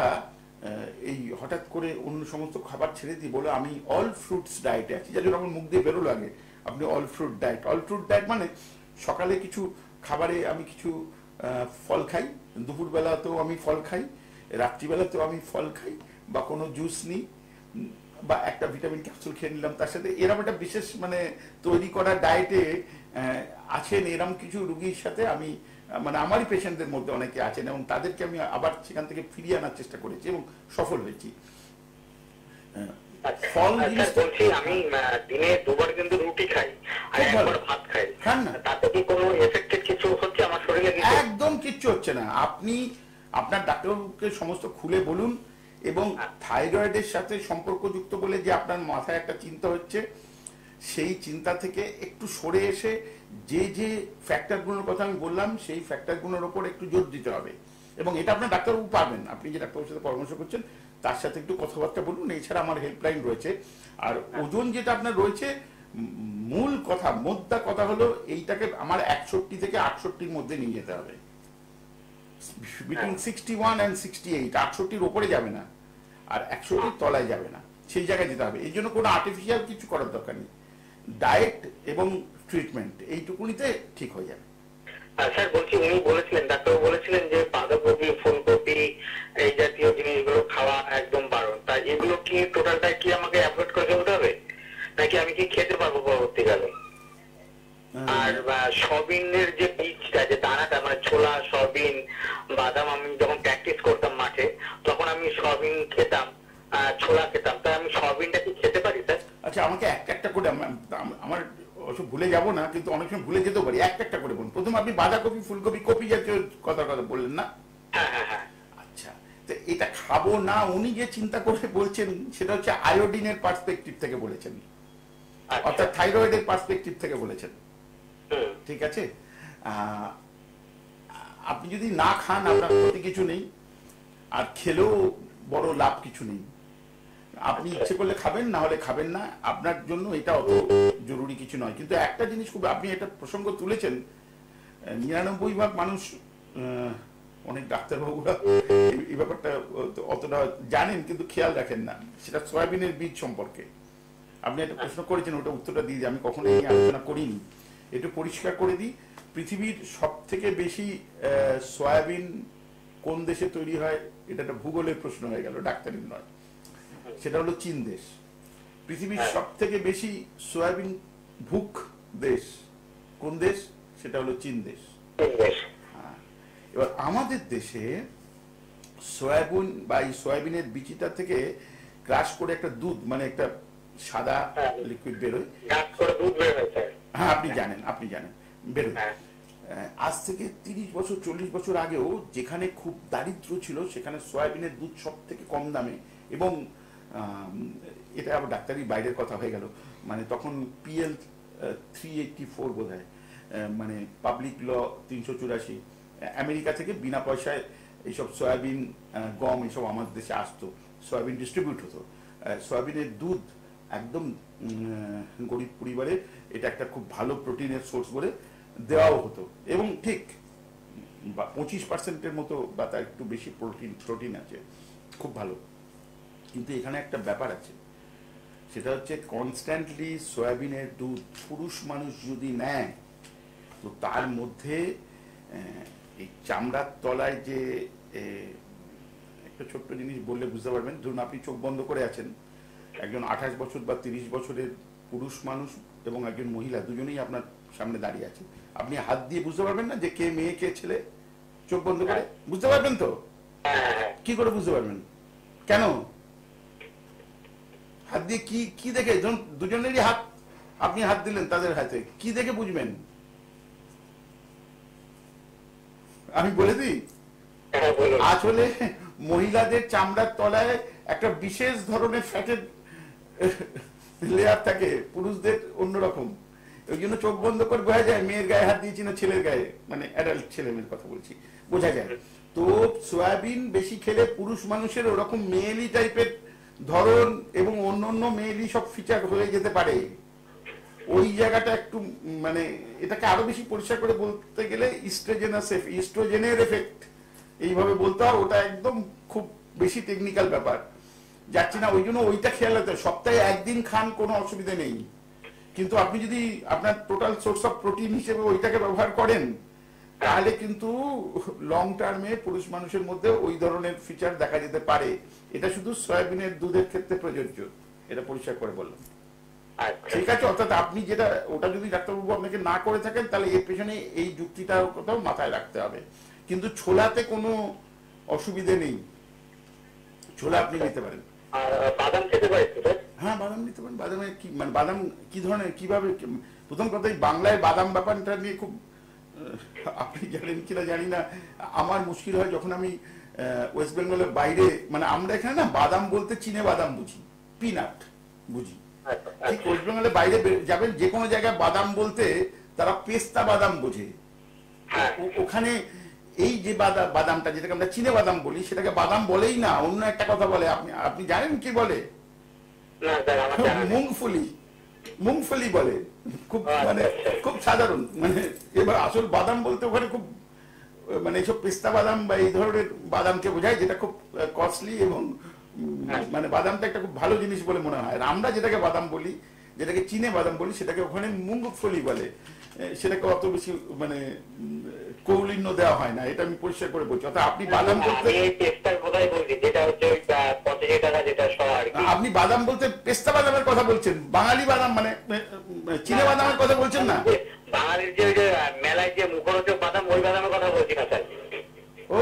B: এই হঠাৎ করে অন্য সমস্ত খাবার ছেড়ে দিয়ে বলে আমি অল ফ্রুটস ডায়েটে আছি, যার জন্য আমার মুখ দিয়ে বেরোলো আগে আপনি অল ফ্রুট ডায়েট মানে সকালে কিছু খাবারে আমি কিছু ফল খাই, দুপুরবেলাতেও আমি ফল খাই, রাত্রিবেলাতেও আমি ফল খাই, বা কোনো জুস নিই, বা একটা ভিটামিন ক্যাপসুল খেয়ে নিলাম তার সাথে। এরকম একটা বিশেষ মানে তৈরি করা ডায়েটে আছেন এরকম কিছু রুগীর সাথে আমি, মানে আমারই পেশেন্টদের মধ্যে অনেকে আছেন, এবং তাদেরকে আমি আবার সেখান থেকে ফিরিয়ে আনার চেষ্টা করেছি এবং সফল হয়েছি।
C: ফল বলছি, আমি দিনে 2 বার কিন্তু রুটি খাই আর 1 বার ভাত খাই,
B: খান না,
C: তাতে কি কোনো এফেক্টেড কিছু হচ্ছে আমার শরীরে?
B: একদম কিচ্ছু হচ্ছে না। আপনি আপনার ডাক্তারবাবুকে সমস্ত খুলে বলুন, এবং থাইরয়েডের সাথে সম্পর্কযুক্ত বলে যে আপনার মাথায় একটা চিন্তা হচ্ছে, সেই চিন্তা থেকে একটু সরে এসে যে যে ফ্যাক্টরগুলোর কথা আমি বললাম সেই ফ্যাক্টরগুলোর ওপর একটু জোর দিতে হবে, এবং এটা আপনার ডাক্তারবাবু পারবেন। আপনি যে ডাক্তারবাবুর সাথে পরামর্শ করছেন তার সাথে একটু কথাবার্তা বলুন। এছাড়া আমার হেল্পলাইন রয়েছে। আর ওজন যেটা আপনার রয়েছে, মূল কথা, মোদ্দা কথা হলো এইটাকে আমার 61 থেকে 68-র মধ্যে নিয়ে যেতে হবে, বিটুইন 61 and 68। 68-র ওপরে যাবে না, আর 61-র তলায় যাবে না, সেই জায়গায় যেতে হবে। এই জন্য কোনো আর্টিফিশিয়াল কিছু করার দরকার নেই, ডায়েট এবং ট্রিটমেন্ট এইটুকুনিতে ঠিক হয়ে যাবে।
C: স্যার বলছি, উনি বলেছিলেন, ডাক্তার বলেছিলেন যে বাঁধাকপি, ফুলকপি এই জাতীয় জিনিসগুলো খাওয়া একদম বারণ। তাই এগুলো কি টোটালটাই কি আমাকে অ্যাভয়েড করে চলতে হবে, নাকি আমি কি খেতে পারবো পরবর্তীকালে? আর সয়াবিনের যে বীজটা, যে দানাটা, মানে ছোলা, সয়াবিন, বাদাম, আমি যখন প্র্যাকটিস করতাম মাঠে তখন আমি সয়াবিন খেতাম, ছোলা খেতাম। তাই আমি সয়াবিনটা কি খেতে পারি স্যার?
B: আচ্ছা, আমাকে একটা একটা করে আমার অবশ্য ভুলে যাব না, কিন্তু অনেক সময় ভুলে যেতেও পারি। একটা একটা করে বলুন। প্রথম আপনি বাঁধাকপি, ফুলকপি, কপি জাতীয় কথা বললেন না?
C: হ্যাঁ হ্যাঁ হ্যাঁ।
B: আচ্ছা, তো এটা খাবো না, উনি যে চিন্তা করে বলছেন সেটা হচ্ছে আয়োডিনের পার্সপেক্টিভ থেকে বলেছেন, অর্থাৎ থাইরয়েডের পার্সপেক্টিভ থেকে বলেছেন। ঠিক আছে, আপনি যদি না খান আপনার ক্ষতি কিছু নেই, আর খেলেও বড় লাভ কিছু নেই। আপনি ইচ্ছে করলে খাবেন, না হলে খাবেন না, আপনার জন্য এটা অত জরুরি কিছু নয়। কিন্তু একটা জিনিস খুব, আপনি একটা প্রসঙ্গ তুলেছেন, ৯৯% মানুষ, অনেক ডাক্তারবাবুরা এই ব্যাপারটা অতটা জানেন কিন্তু খেয়াল রাখেন না, সেটা সয়াবিনের বীজ সম্পর্কে। আপনি একটা প্রশ্ন করেছেন, ওটা উত্তরটা দিয়ে দিই। আমি কখনো এই আলোচনা করিনি, একটু পরিষ্কার করে দিই। পৃথিবীর সব থেকে বেশি সয়াবিন কোন দেশে তৈরি হয়, এটা একটা ভূগোলের প্রশ্ন হয়ে গেল, ডাক্তারের নয়। সেটা হলো চীন দেশ। পৃথিবীর সব থেকে বেশি সয়াবিন ভুক দেশ কোন দেশ, সেটা হলো চীন দেশ। এবার আমাদের দেশে সয়াবিন বা এই সয়াবিনের বিচিটা থেকে ক্রাশ করে একটা দুধ, মানে একটা সাদা লিকুইড বেরোয়। হ্যাঁ, আপনি জানেন বেরোয়। আজ থেকে 30 বছর 40 বছর আগেও যেখানে খুব দারিদ্র ছিল সেখানে সয়াবিনের দুধ সব থেকে কম দামে, এবং এটা আবার ডাক্তারি বাইরের কথা হয়ে গেল, মানে তখন PL 384 বোধ হয়, মানে পাবলিক ল 384, আমেরিকা থেকে বিনা পয়সায় এইসব সয়াবিন, গম এসব আমাদের দেশে আসতো, সয়াবিন ডিস্ট্রিবিউট হতো। সয়াবিনের দুধ একদম গরিব পরিবারে এটা একটা খুব ভালো প্রোটিনের সোর্স বলে দেওয়াও হতো, এবং ঠিক 25% মতো বা তার একটু বেশি প্রোটিন আছে, খুব ভালো। কিন্তু এখানে একটা ব্যাপার আছে, সেটা হচ্ছে কনস্ট্যান্টলি সয়াবিনের দুধ পুরুষ মানুষ যদি নেয়, তো তার মধ্যে এই চামড়ার তলায় যে একটা ছোট্ট জিনিস বললে বুঝতে পারবেন। ধরুন আপনি চোখ বন্ধ করে আছেন, একজন 28 বছর বা 30 বছরের পুরুষ মানুষ এবং একজন মহিলা দুজনেই আপনার সামনে দাঁড়িয়ে আছে, আপনি হাত দিয়ে বুঝতে পারবেন না যে কে মেয়ে কে ছেলে? চোখ বন্ধ করে বুঝতে পারবেন তো? কি করে বুঝতে পারবেন? কেন? হাত দিয়ে কি দেখে? দুজনেরই হাত, আপনি হাত দিলেন তাদের হাতে, কি দেখে বুঝবেন? আমি বলে দিই, আসলে মহিলাদের চামড়ার তলায় একটা বিশেষ ধরনের ফ্যাটের লেয়ার থাকে, পুরুষদের অন্যরকম। ওই জন্য চোখ বন্ধ করে বোঝা যায় মেয়ের গায়ে হাত দিয়েছি না ছেলের গায়ে, মানে অ্যাডাল্ট ছেলে মেয়ের কথা বলছি, বোঝা যায়। তো সয়াবিন বেশি খেলে পুরুষ মানুষের ওরকম মেয়েলি টাইপের ধরন এবং অন্য মেয়েলি সব ফিচার হয়ে যেতে পারে। ওই জায়গাটা একটু, মানে এটাকে আরো বেশি পরিষ্কার করে বলতে গেলে ইস্ট্রোজেনের এফেক্ট এইভাবে বলতে হয়। ওটা একদম খুব বেশি টেকনিক্যাল ব্যাপার, যাচ্ছি না। ওই জন্য ওইটা খেয়াল রাখতে হবে। সপ্তাহে একদিন খান, কোনো অসুবিধা নেই, কিন্তু আপনি যদি আপনার টোটাল সোর্স অফ প্রোটিন হিসেবে ওইটাকে ব্যবহার করেন, তাহলে কিন্তু লং টার্মে পুরুষ মানুষের মধ্যে ওই ধরনের ফিচার দেখা যেতে পারে। এটা শুধু সয়াবিনের দুধের ক্ষেত্রে প্রযোজ্য, এটা পরিষ্কার করে বললাম। ঠিক আছে, অর্থাৎ আপনি যেটা, ওটা যদি ডাক্তারবাবু আপনাকে না করে থাকেন, তাহলে এর পেছনে এই যুক্তিটার কথাও মাথায় রাখতে হবে। কিন্তু ছোলাতে কোনো অসুবিধে নেই, ছোলা আপনি নিতে পারেন। হ্যাঁ, বাদাম নিতে পারেন। বাদামে কি, মানে বাদাম কি ধরনের, কিভাবে? প্রথম কথাই বাংলায় বাদাম ব্যাপারটা নিয়ে খুব, আপনি জানেন কিনা জানি না, আমার মুশকিল হয় যখন আমি ওয়েস্ট বেঙ্গলের বাইরে, মানে আমরা এখানে না বাদাম বলতে চীনে বাদাম বুঝি, পিনাট বুঝি। ঠিক ওয়েস্ট বেঙ্গলের বাইরে যাবেন, যে কোনো জায়গায় বাদাম বলতে তারা পেস্তা বাদাম বোঝে। ওখানে এই যে বাদামটা যেটাকে আমরা চীনে বাদাম বলি, সেটাকে বাদাম বলেই না, অন্য একটা কথা বলে। আপনি জানেন কি বলে? মুংফলি বলে। খুব, মানে খুব সাধারণ, মানে এবার আসল বাদাম বলতে ওখানে খুব, মানে এইসব পেস্তা বাদাম বা এই ধরনের বাদামকে বোঝায়, যেটা খুব কস্টলি, এবং মানে বাদামটা একটা খুব ভালো জিনিস বলে মনে হয়। আর আমরা যেটাকে বাদাম বলি, যেটাকে চীনে বাদাম বলি, সেটাকে ওখানে মুংফলি বলে। সেটাকে অত বেশি মানে কৌলিন্য দেওয়া হয় না, এটা আমি পরিষ্কার করে বলছি। অর্থাৎ আপনি বাদাম বলতে,
C: আমি এই পেস্তার কথাই বলছি, যেটা হচ্ছে ওই 85 টাকা যেটা শ আর কি।
B: আপনি বাদাম বলতে পেস্তা বাদামের কথা বলছেন, বাঙালি বাদাম মানে চীনা বাদামের কথা বলছেন না?
C: বাঙালির যে ওই যে মেলায় যে মুখরোচক বাদাম, ওই বাদামের কথা বলছি না স্যার।
B: ও,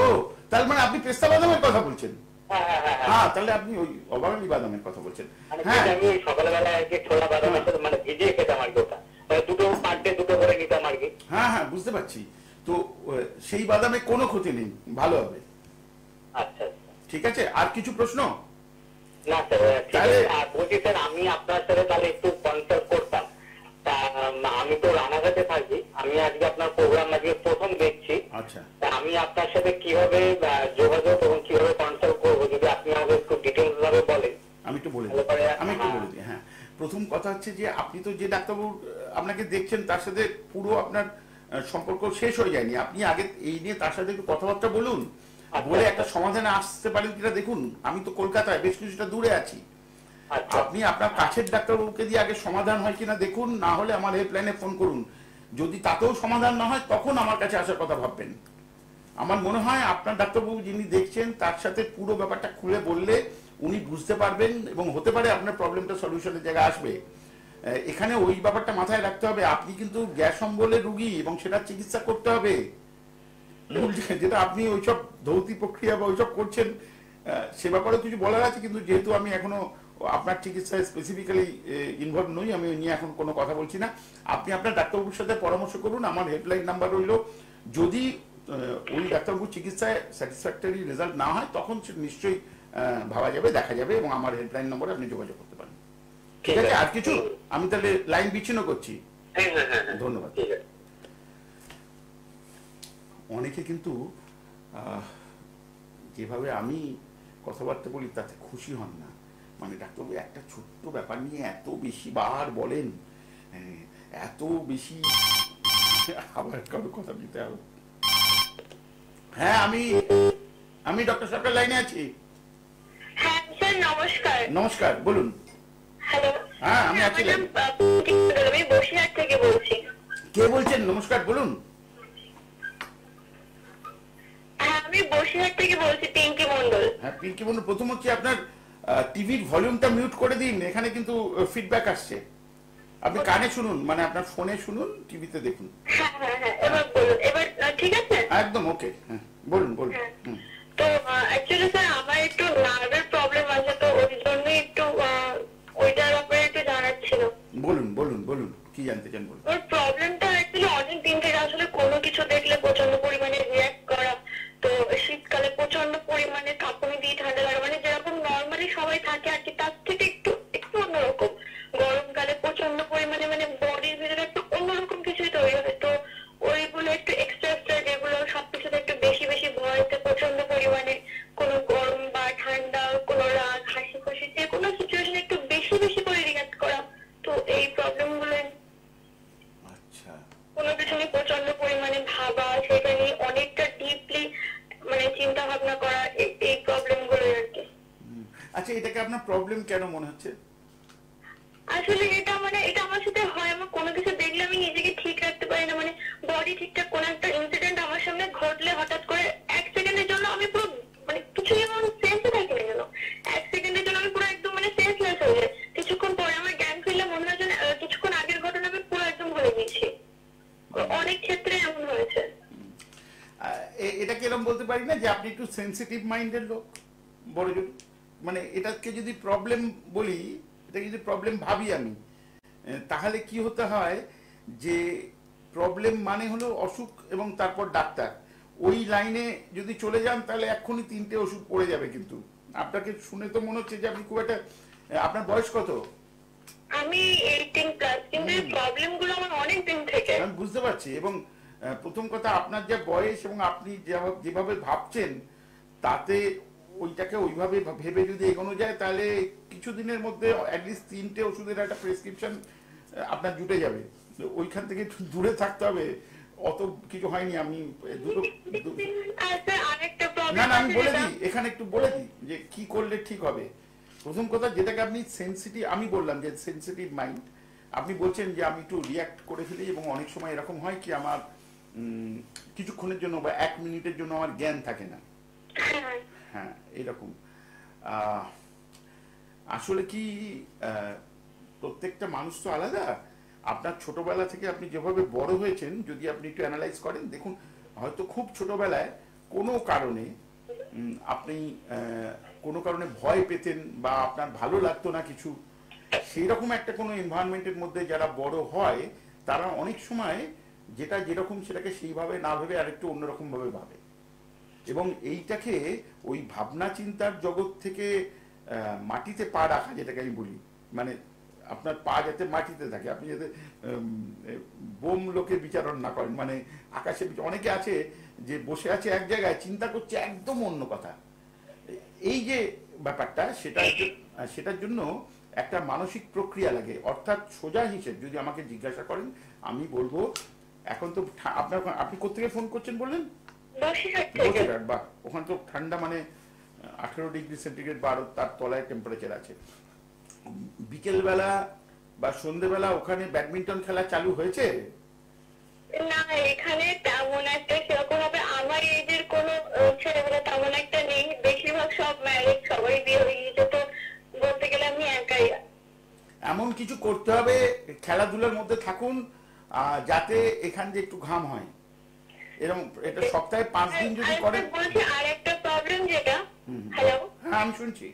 B: তার মানে আপনি পেস্তা বাদামের কথা বলছেন?
C: হ্যাঁ হ্যাঁ হ্যাঁ হ্যাঁ।
B: হ্যাঁ, তাহলে আপনি ওই অবাঙালি বাদামের কথা বলছেন।
C: মানে
B: হ্যাঁ
C: যেটা আমি ওই সকালবেলা আর কি ছোলা বাদামের সাথে মানে ভিজিয়ে খেতাম আর কি, ওটা মানে দুটো পার ডে দুটো করে নিতাম আর কি।
B: হ্যাঁ হ্যাঁ, বুঝতে পারছি। তো সেই বাদামে কোনো ক্ষতি নেই, ভালো হবে।
C: আচ্ছা আচ্ছা,
B: ঠিক আছে, আর কিছু প্রশ্ন?
C: না স্যার ঠিক আছে। আর বলছি স্যার, আমি আপনার সাথে তাহলে একটু কনসাল্ট করতাম। তা আমি তো রানাঘাটে থাকি, আমি আজকে আপনার প্রোগ্রাম আজকে প্রথম দেখছি।
B: আচ্ছা,
C: তা আমি আপনার সাথে কিভাবে যোগাযোগ এবং কিভাবে কনসাল্ট করবো, যদি আপনি আমাকে একটু ডিটেলস ভাবে বলেন।
B: আমি একটু বলে
C: তাহলে পরে
B: দিই। হ্যাঁ, প্রথম কথা হচ্ছে যে আপনি তো যে ডাক্তারবাবু আপনাকে দেখছেন তার সাথে পুরো আপনার সম্পর্ক শেষ হয়ে যায়নি। আপনি আগে এই নিয়ে তার সাথে একটু কথাবার্তা বলুন, বলে একটা সমাধানে আসতে পারেন কিনা দেখুন। আমি তো কলকাতায় বেশ কিছুটা দূরে আছি,
C: আচ্ছা
B: আপনি আপনার কাছের ডাক্তারবাবুকে দিয়ে আগে সমাধান হয় কিনা দেখুন, না হলে আমার হেল্পলাইনে ফোন করুন। যদি তাতেও সমাধান না হয় তখন আমার কাছে আসার কথা ভাববেন। আমার মনে হয় আপনার ডাক্তারবাবু যিনি দেখছেন তার সাথে পুরো ব্যাপারটা খুলে বললে উনি বুঝতে পারবেন এবং হতে পারে আপনার প্রবলেমটা সলিউশনের জায়গায় আসবে। এখানে ওই ব্যাপারটা মাথায় রাখতে হবে, আপনি কিন্তু গ্যাস অম্বলের রুগী এবং সেটা চিকিৎসা করতে হবে। যেটা আপনি ওইসব ধৌতি প্রক্রিয়া বা ওইসব করছেন সে ব্যাপারেও কিছু বলার আছে, কিন্তু যেহেতু আমি এখনো আপনার চিকিৎসায় স্পেসিফিক্যালি ইনভলভ নই, আমি ওই নিয়ে এখন কোনো কথা বলছি না। আপনি আপনার ডাক্তারবাবুর সাথে পরামর্শ করুন, আমার হেল্পলাইন নাম্বার রইল। যদি ওই ডাক্তারবাবুর চিকিৎসায় স্যাটিসফ্যাক্টরি রেজাল্ট না হয় তখন নিশ্চয়ই ভাবা যাবে, দেখা যাবে, এবং আমার হেল্পলাইন নম্বরে আপনি যোগাযোগ করতে পারেন। ঠিক আছে, আর কিছু? আমি তাহলে লাইন বিচ্ছিন্ন করছি। ধন্যবাদ। অনেকে কিন্তু যেভাবে আমি কথাবার্তা বলি তাতে খুশি হন না। মানে ডাক্তারবাবু একটা ছোট্ট ব্যাপার নিয়ে এত বেশি বার বলেন, এত বেশি, আবার কারো কথা নিতে হবে। হ্যাঁ, আমি ডক্টর সরকার লাইনে আছি।
D: হ্যাঁ স্যার, নমস্কার।
B: নমস্কার, বলুন।
D: হ্যালো।
B: হ্যাঁ, আমি আছি।
D: আমি বসিরহাট থেকে বলছি।
B: কে বলছেন? নমস্কার, বলুন।
D: হ্যাঁ, আমি বসিরহাট থেকে বলছি, পিঙ্কি মন্ডল।
B: হ্যাঁ, পিঙ্কি মন্ডল। প্রথম হচ্ছে আপনার টিভির ভলিউমটা মিউট করে দিন, এখানে কিন্তু ফিডব্যাক আসছে। আপনি কানে শুনুন, মানে আপনার ফোনে শুনুন, টিভিতে দেখুন।
D: হ্যাঁ হ্যাঁ হ্যাঁ, এবার বলুন। এবার ঠিক আছে?
B: একদম ওকে। হ্যাঁ, বলুন।
D: তো অ্যাকচুয়ালি স্যার, আমার একটু নার্ভের প্রবলেম আছে, তো ওই জন্য একটু ওইটার ব্যাপারে একটু জানার ছিল।
B: বলুন কি জানতে চান, বলুন।
D: ওর প্রবলেমটা অ্যাকচুয়ালি অনেক দিন থেকে, আসলে কোনো কিছু দেখলে প্রচন্ড পরিমাণে রিয়াক্ট করা। তো শীতকালে প্রচন্ড পরিমাণে কাঁপুনি দিয়ে ঠান্ডা লাগা, মানে যেরকম নর্মালি সবাই থাকে আর কি, তার থেকে একটু একটু অন্যরকম। গরমকালে প্রচন্ড পরিমাণে মানে বডির ভিতরে একটু অন্যরকম কিছুই তৈরি হয়। তো ওইগুলো একটু এক্সট্রা যেগুলো সবকিছুতে একটু বেশি বেশি ভয়তে প্রচন্ড পরিমাণে কোনো গরম বা ঠান্ডা, কোনো রাগ, হাসি খুশি, যে কোনো সিচুয়েশনে একটু বেশি বেশি করে রিয়াক্ট করা। তো এই প্রবলেম গুলো,
B: আচ্ছা,
D: কোনো কিছু নিয়ে প্রচন্ড পরিমাণে ভাবা, সেটা নিয়ে অনেকটা ডিপলি মানে চিন্তা ভাবনা করা, এই প্রবলেম গুলো আর কি।
B: আচ্ছা, এটাকে আপনার প্রবলেম কেন মনে হচ্ছে?
D: আসলে এটা আমার সাথে হয়, আমার কোনো কিছু দেখলে আমি নিজেকে ঠিক রাখতে পারি না, মানে বডি ঠিকঠাক, কোনো একটা ইনসিডেন্ট আমার সামনে ঘটলে হঠাৎ করে এক সেকেন্ডের জন্য আমি পুরো মানে কিছুই আমার সেন্সে থাকে না, যেন এক সেকেন্ডের জন্য আমি পুরো একদম মানে সেন্সলেস হয়ে যাই। কিছুক্ষণ পরে আমার জ্ঞান ফিরলে মনে হয় যেন কিছুক্ষণ আগের ঘটনা আমি পুরো একদম ভুলে গেছি। অনেক ক্ষেত্রে এমন হয়েছে।
B: এটাকে এরকম বলতে পারি না যে আপনি একটু সেন্সিটিভ মাইন্ডের লোক, বড় জোর। মানে এটাকে যদি প্রবলেম বলি, এটা যদি প্রবলেম ভাবি আমি, তাহলে কি হতে হয় যে প্রবলেম মানে হলো অসুখ এবং তারপর ডাক্তার। ওই লাইনে যদি চলে যান তাহলে এক্ষুনি 3টে ওষুধ পড়ে যাবে। কিন্তু আপনাকে শুনে তো মনে হচ্ছে যে আপনি খুব একটা, আপনার বয়স কত?
D: আমি 18 প্লাস, কিন্তু এই প্রবলেম গুলো আমার অনেক দিন থেকে।
B: আমি বুঝতে পারছি। এবং প্রথম কথা, আপনার যা বয়স এবং আপনি যেভাবে ভাবছেন তাতে ওইটাকে ওইভাবে ভেবে যদি এগোনো যায় তাহলে কিছুদিনের মধ্যে অ্যাটলিস্ট 3টে ওষুধের একটা প্রেসক্রিপশন আপনার জুটে যাবে। ওইখান থেকে একটু দূরে থাকতে হবে, অত কিছু হয়নি। আমি দুটো না, আমি বলে দিই, এখানে একটু বলে দিই যে কি করলে ঠিক হবে। প্রথম কথা, যেটাকে আপনি সেন্সিটিভ, আমি বললাম যে সেন্সিটিভ মাইন্ড, আপনি বলছেন যে আমি একটু রিয়াক্ট করে ফেলি এবং অনেক সময় এরকম হয় কি আমার কিছুক্ষণের জন্য বা 1 মিনিটের জন্য আমার জ্ঞান থাকে না।
D: হ্যাঁ
B: হ্যাঁ, এরকম। আহ, আসলে কি, প্রত্যেকটা মানুষ তো আলাদা। আপনার ছোটবেলা থেকে আপনি যেভাবে বড় হয়েছেন, যদি আপনি একটু অ্যানালাইজ করেন, দেখুন হয়তো খুব ছোটবেলায় কোনো কারণে আপনি কোনো কারণে ভয় পেতেন বা আপনার ভালো লাগতো না কিছু, সেই রকম একটা কোনো এনভায়রনমেন্টের মধ্যে যারা বড় হয় তারা অনেক সময় যেটা যেরকম সেটাকে সেইভাবে না ভেবে আরেকটু অন্যরকম ভাবে ভাবে, এবং এইটাকে ওই ভাবনা চিন্তার জগৎ থেকে মাটিতে পা রাখা, যেটাকে আমি বলি, মানে আপনার পা যাতে মাটিতে থাকে, আপনি যাতে বোম লোকে বিচারণ না করেন, মানে আকাশে অনেকে আছে যে বসে আছে এক জায়গায় চিন্তা করছে একদম অন্য কথা। এই যে ব্যাপারটা, সেটার জন্য একটা মানসিক প্রক্রিয়া লাগে। অর্থাৎ সোজা হিসেব যদি আমাকে জিজ্ঞাসা করেন, আমি বলবো এখন তো আপনি কোথেকে ফোন করছেন বললেন? বসিরহাট। বাহ, ওখানে তো ঠান্ডা, মানে 18 ডিগ্রি সেন্টিগ্রেড বা আরো তার তলায় টেম্পারেচার আছে। বিকেলবেলা বা সন্ধ্যেবেলা ওখানে ব্যাডমিন্টন খেলা চালু হয়েছে?
D: না, এখানে তেমন একটা সেরকম ভাবে আমার এজের কোনো ছেলেমেয়েরা তেমন একটা নেই, বেশিরভাগ সব ম্যারেজ, সবাই বিয়ে হয়ে গেছে, তো বলতে গেলে আমি একাই।
B: এমন কিছু করতে হবে, খেলাধুলার মধ্যে থাকুন যাতে এখান দিয়ে একটু ঘাম হয়, এরকম। এটা সপ্তাহে 5 দিন যদি করেন।
D: বলছি আর একটা প্রবলেম যেটা, হ্যালো,
B: হ্যাঁ আমি শুনছি।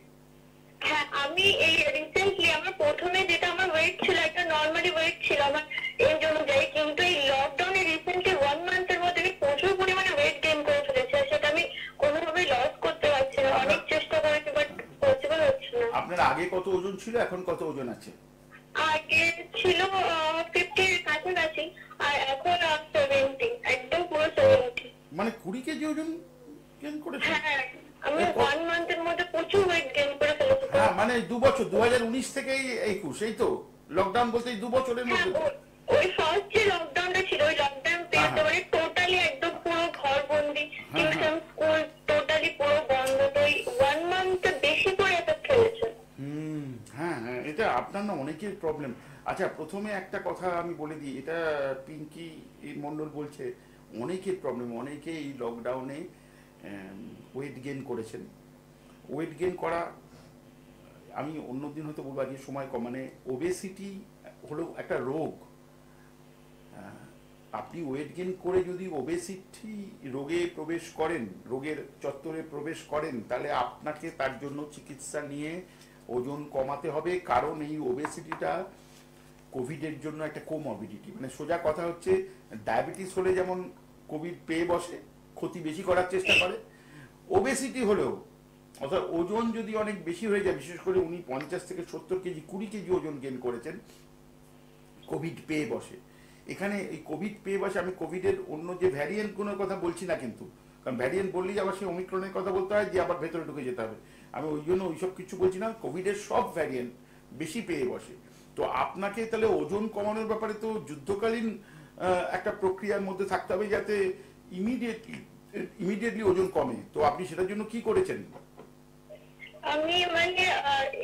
D: হ্যাঁ, আমি এই রিসেন্টলি আমার প্রথমে যেটা আমার ওয়েট ছিল, একটা নর্মালি ওয়েট ছিল আমার এজ অনুযায়ী, কিন্তু এই লকডাউনে রিসেন্টলি 1 মান্থের মধ্যে আমি প্রচুর পরিমাণে ওয়েট গেইন করে ফেলেছি, আর সেটা আমি কোনোভাবেই লস করতে পারছি না। অনেক চেষ্টা করেছি বাট পসিবল হচ্ছে না।
B: আপনার আগে কত ওজন ছিল, এখন কত ওজন আছে?
D: আগে ছিল 50 এর কাছাকাছি, আর এখন 70, একদম পুরো 70।
B: মানে 20 কেজি ওজন গেইন করেছেন?
D: হ্যাঁ, আমি 1 মান্থের মধ্যে প্রচুর ওয়েট গেইন করে ফেলেছি।
B: হ্যাঁ, মানে 2 বছর, 2019 থেকে 21, এই তো লকডাউন বলতে 2 বছরের মধ্যে।
D: ওই ফার্স্ট যে লকডাউনটা ছিল, ওই লকডাউন পেরিয়ডে মানে টোটালি একদম পুরো ঘর বন্দি, টিউশন স্কুল টোটালি পুরো বন্ধ, তো ওই 1 মান্থ বেশি করে এফেক্ট ফেলেছে।
B: হ্যাঁ হ্যাঁ, এটা আপনার না অনেকের প্রবলেম। আচ্ছা, প্রথমে একটা কথা আমি বলে দিই, এটা পিঙ্কি মন্ডল বলছে অনেকের প্রবলেম, অনেকে এই লকডাউনে ওয়েট গেইন করেছেন। ওয়েট গেইন করা, আমি অন্যদিন হয়তো বলবো, আজকে সময় কম, মানে ওবেসিটি হলো একটা রোগ। আপনি ওয়েট গেইন করে যদি ওবেসিটি রোগে প্রবেশ করেন, রোগের চত্বরে প্রবেশ করেন, তাহলে আপনাকে তার জন্য চিকিৎসা নিয়ে ওজন কমাতে হবে। কারণ এই ওবেসিটিটা কোভিডের জন্য একটা কোমরবিডিটি, মানে সোজা কথা হচ্ছে, ডায়াবেটিস হলে যেমন কোভিড পেয়ে বসে, ক্ষতি বেশি করার চেষ্টা করে, ওবেসিটি হলেও, অর্থাৎ ওজন যদি অনেক বেশি হয়ে যায়, বিশেষ করে উনি 50 থেকে 70 কেজি, 20 কেজি ওজন গেইন করেছেন, কোভিড পেয়ে বসে। এখানে এই কোভিড পেয়ে বসে, আমি কোভিডের অন্য যে ভ্যারিয়েন্ট গুলোর কথা বলছি না কিন্তু, কারণ ভ্যারিয়েন্ট বললেই আবার সেই ওমিক্রনের কথা বলতে হয়, যে আবার ভেতরে ঢুকে যেতে হবে। আমি ওই জন্য ওইসব কিছু বলছি না, কোভিডের সব ভ্যারিয়েন্ট বেশি পেয়ে বসে। তো আপনাকে তাহলে ওজন কমানোর ব্যাপারে তো যুদ্ধকালীন একটা প্রক্রিয়ার মধ্যে থাকতে হবে, যাতে ইমিডিয়েটলি ওজন কমে। তো আপনি সেটার জন্য কি করেছেন?
D: আমি মানে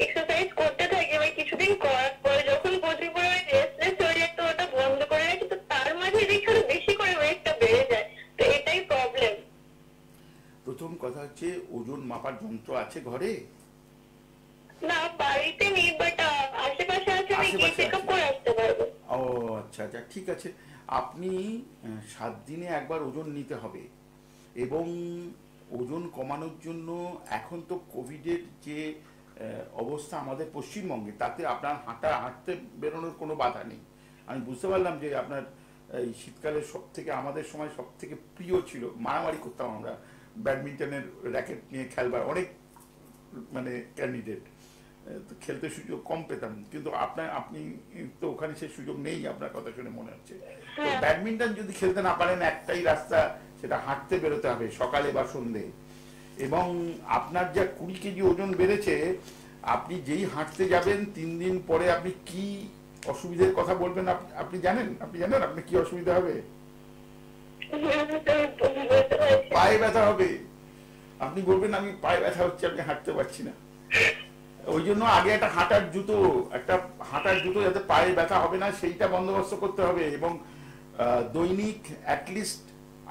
D: এক্সারসাইজ করতে থাকি, এবার কিছুদিন করার পরে যখন প্রচুর পরিমাণে রেস্টলেস হয়ে যায়, তো ওটা বন্ধ করে রাখি, তো তার মাঝে দেখি আরো বেশি করে ওয়েটটা বেড়ে যায়, তো এটাই প্রবলেম।
B: প্রথম কথা হচ্ছে, ওজন মাপার যন্ত্র আছে ঘরে?
D: না, বাড়িতে নেই, বাট আশেপাশে আছে, আমি গিয়ে চেকআপ করে আসতে পারবো।
B: ও আচ্ছা আচ্ছা, ঠিক আছে। আপনি 7 দিনে একবার ওজন নিতে হবে, এবং ওজন কমানোর জন্য এখন তো কোভিডের যে অবস্থা আমাদের পশ্চিমবঙ্গে, তাতে আপনার হাঁটতে বেরোনোর কোনো বাধা নেই। আমি বুঝতে পারলাম যে আপনার এই শীতকালে সব থেকে, আমাদের সময় সব থেকে প্রিয় ছিল, মারামারি করতাম আমরা ব্যাডমিন্টনের র্যাকেট নিয়ে খেলবার, অনেক মানে ক্যান্ডিডেট, তো খেলতে সুযোগ কম পেতাম, কিন্তু আপনি তো ওখানে সেই সুযোগ নেই, আপনার কথা শুনে মনে হচ্ছে। তো ব্যাডমিন্টন যদি খেলতে না পারেন, একটাই রাস্তা, সেটা হাঁটতে বেরোতে হবে সকালে বা সন্ধে। এবং আপনার যা 20 কেজি ওজন বেড়েছে, আপনি যেই হাঁটতে যাবেন 3 দিন পরে আপনি কি অসুবিধার কথা বলবেন, আপনি জানেন আপনি কি অসুবিধা হবে? পায়ে ব্যথা হবে। আপনি বলবেন আমি পায়ে ব্যথা হচ্ছে, আমি হাঁটতে পারছি না। ওই জন্য আগে একটা হাঁটার জুতো যাতে পায়ে ব্যথা হবে না সেইটা বন্দোবস্ত করতে হবে। এবং দৈনিক অ্যাটলিস্ট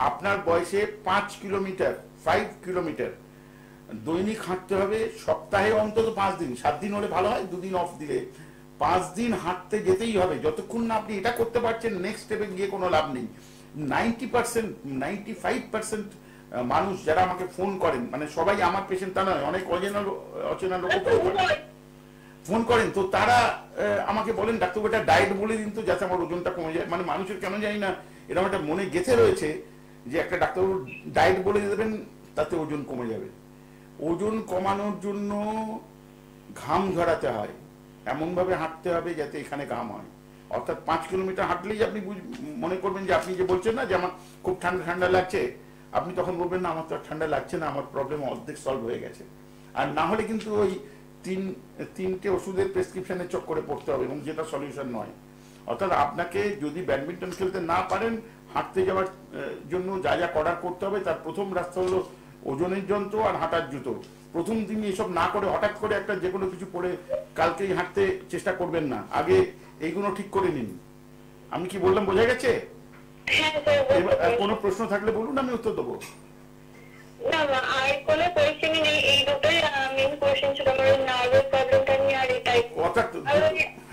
B: আপনার বয়সে 5 কিলোমিটার 5 কিলোমিটার দৈনিক হাঁটতে হবে, সপ্তাহে অন্তত 5 দিন, 7 দিন হলে ভালো হয়, 2 দিন অফ দিলে 5 দিন হাঁটতে যেতেই হবে। যতক্ষণ না আপনি এটা করতে পারছেন, নেক্সট স্টেপে গিয়ে কোনো লাভ নেই। 90% 95% মানুষ যারা আমাকে ফোন করেন, মানে সবাই আমার পেশেন্ট তা নয়, অনেক অচেনা লোক ফোন করেন, তো তারা আমাকে বলেন ডাক্তার এটা ডায়েট বলে দিন তো যাতে আমার ওজনটা কমে যায়। মানে মানুষের কেন জানি না এরকম একটা মনে গেঁথে রয়েছে যে একটা ডাক্তারবাবু ডায়েট বলে দেবেন তাতে ওজন কমে যাবে। ওজন কমানোর জন্য ঘাম ঝরাতে হয়, এমন ভাবে হাঁটতে হবে যাতে এখানে ঘাম হয়। অর্থাৎ 5 কিলোমিটার হাঁটলেই আপনি মনে করবেন যে আপনি যে বলছেন না যে আমার খুব ঠান্ডা ঠান্ডা লাগছে, আপনি তখন বলবেন না আমার তো ঠান্ডা লাগছে না, আমার প্রবলেম অর্ধেক সলভ হয়ে গেছে। আর না হলে কিন্তু ওই তিনটে ওষুধের প্রেসক্রিপশনে চক্করে পড়তে হবে, এবং যেটা সলিউশন নয়। অর্থাৎ আপনাকে যদি ব্যাডমিন্টন খেলতে না পারেন, হাঁটতে যাওয়ার জন্য যা যা করার করতে হবে, তার প্রথম রাস্তা হলো ওজনের যন্ত্র আর হাঁটার জুতো। প্রথম দিন এসব না করে হঠাৎ করে একটা যে কোনো কিছু পরে কালকেই হাঁটতে চেষ্টা করবেন না, আগে এইগুলো ঠিক করে নিন। আমি কি বললাম বোঝা গেছে? কোনো প্রশ্ন থাকলে বলুন, আমি উত্তর দেবো।
D: না না, আর কোনো কোয়েশ্চেন নেই, এই দুটোই মেইন কোয়েশ্চেন ছিল আমার, নার্ভাস প্রবলেমটা নিয়ে আর এটাই।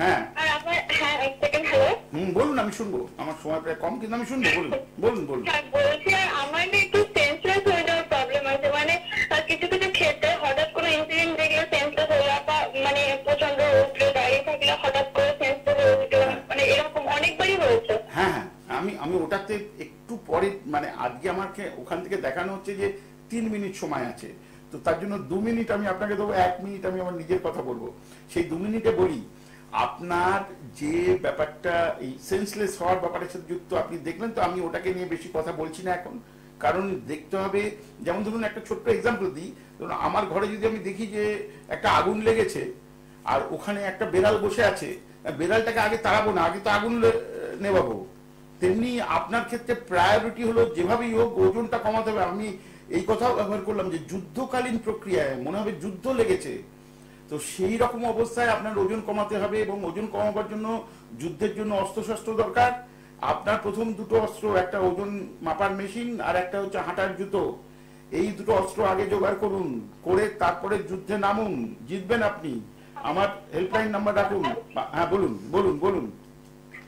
B: হ্যাঁ
D: আর আমার, হ্যাঁ এক সেকেন্ড, হ্যালো।
B: বলুন, আমি শুনবো, আমার সময় প্রায় কম কিন্তু আমি শুনবো, বলুন বলুন বলুন।
D: হ্যাঁ বলছি, আর আমার না একটু সেন্সলেস হয়ে যাওয়ার প্রবলেম আছে, মানে কিছু কিছু ক্ষেত্রে হঠাৎ কোনো ইনসিডেন্ট দেখলে সেন্সলেস হয়ে যাওয়া, বা মানে প্রচন্ড রোদ্রে দাঁড়িয়ে থাকলে হঠাৎ করে সেন্সলেস হয়ে যেতে, মানে এরকম অনেকবারই হয়েছে।
B: হ্যাঁ হ্যাঁ, আমি ওটাতে একটু পরে, মানে আজকে আমাকে ওখান থেকে দেখানো হচ্ছে যে 3 মিনিট সময় আছে, তো তার জন্য 2 মিনিট আমি আপনাকে দেবো, 1 মিনিট আমি আমার নিজের কথা বলবো। সেই 2 মিনিটে বলি, আপনার যে ব্যাপারটা এই সেন্সলেস হওয়ার ব্যাপারের সাথে যুক্ত, আপনি দেখলেন তো, আমি ওটাকে নিয়ে বেশি কথা বলছি না এখন, কারণ দেখতে হবে। যেমন ধরুন একটা ছোট্ট এক্সাম্পল দিই, ধরুন আমার ঘরে যদি আমি দেখি যে একটা আগুন লেগেছে আর ওখানে একটা বেড়াল বসে আছে, বেড়ালটাকে আগে তাড়াবো না, আগে তো আগুন নেভাবো। তেমনি আপনার ক্ষেত্রে প্রায়োরিটি হলো যেভাবেই হোক ওজনটা কমাতে হবে। আমি এই কথাও ব্যবহার করলাম যে যুদ্ধকালীন প্রক্রিয়ায় মনে হবে যুদ্ধ লেগেছে, তো সেই রকম অবস্থায় আপনার ওজন কমাতে হবে, এবং ওজন কমাবার জন্য যুদ্ধের জন্য অস্ত্রশস্ত্র দরকার। আপনার প্রথম দুটো অস্ত্র, একটা ওজন মাপার মেশিন আর একটা হচ্ছে হাঁটার জুতো। এই দুটো অস্ত্র আগে জোগাড় করুন, করে তারপরে যুদ্ধে নামুন, জিতবেন আপনি। আমার হেল্পলাইন নাম্বার রাখুন। হ্যাঁ বলুন বলুন বলুন।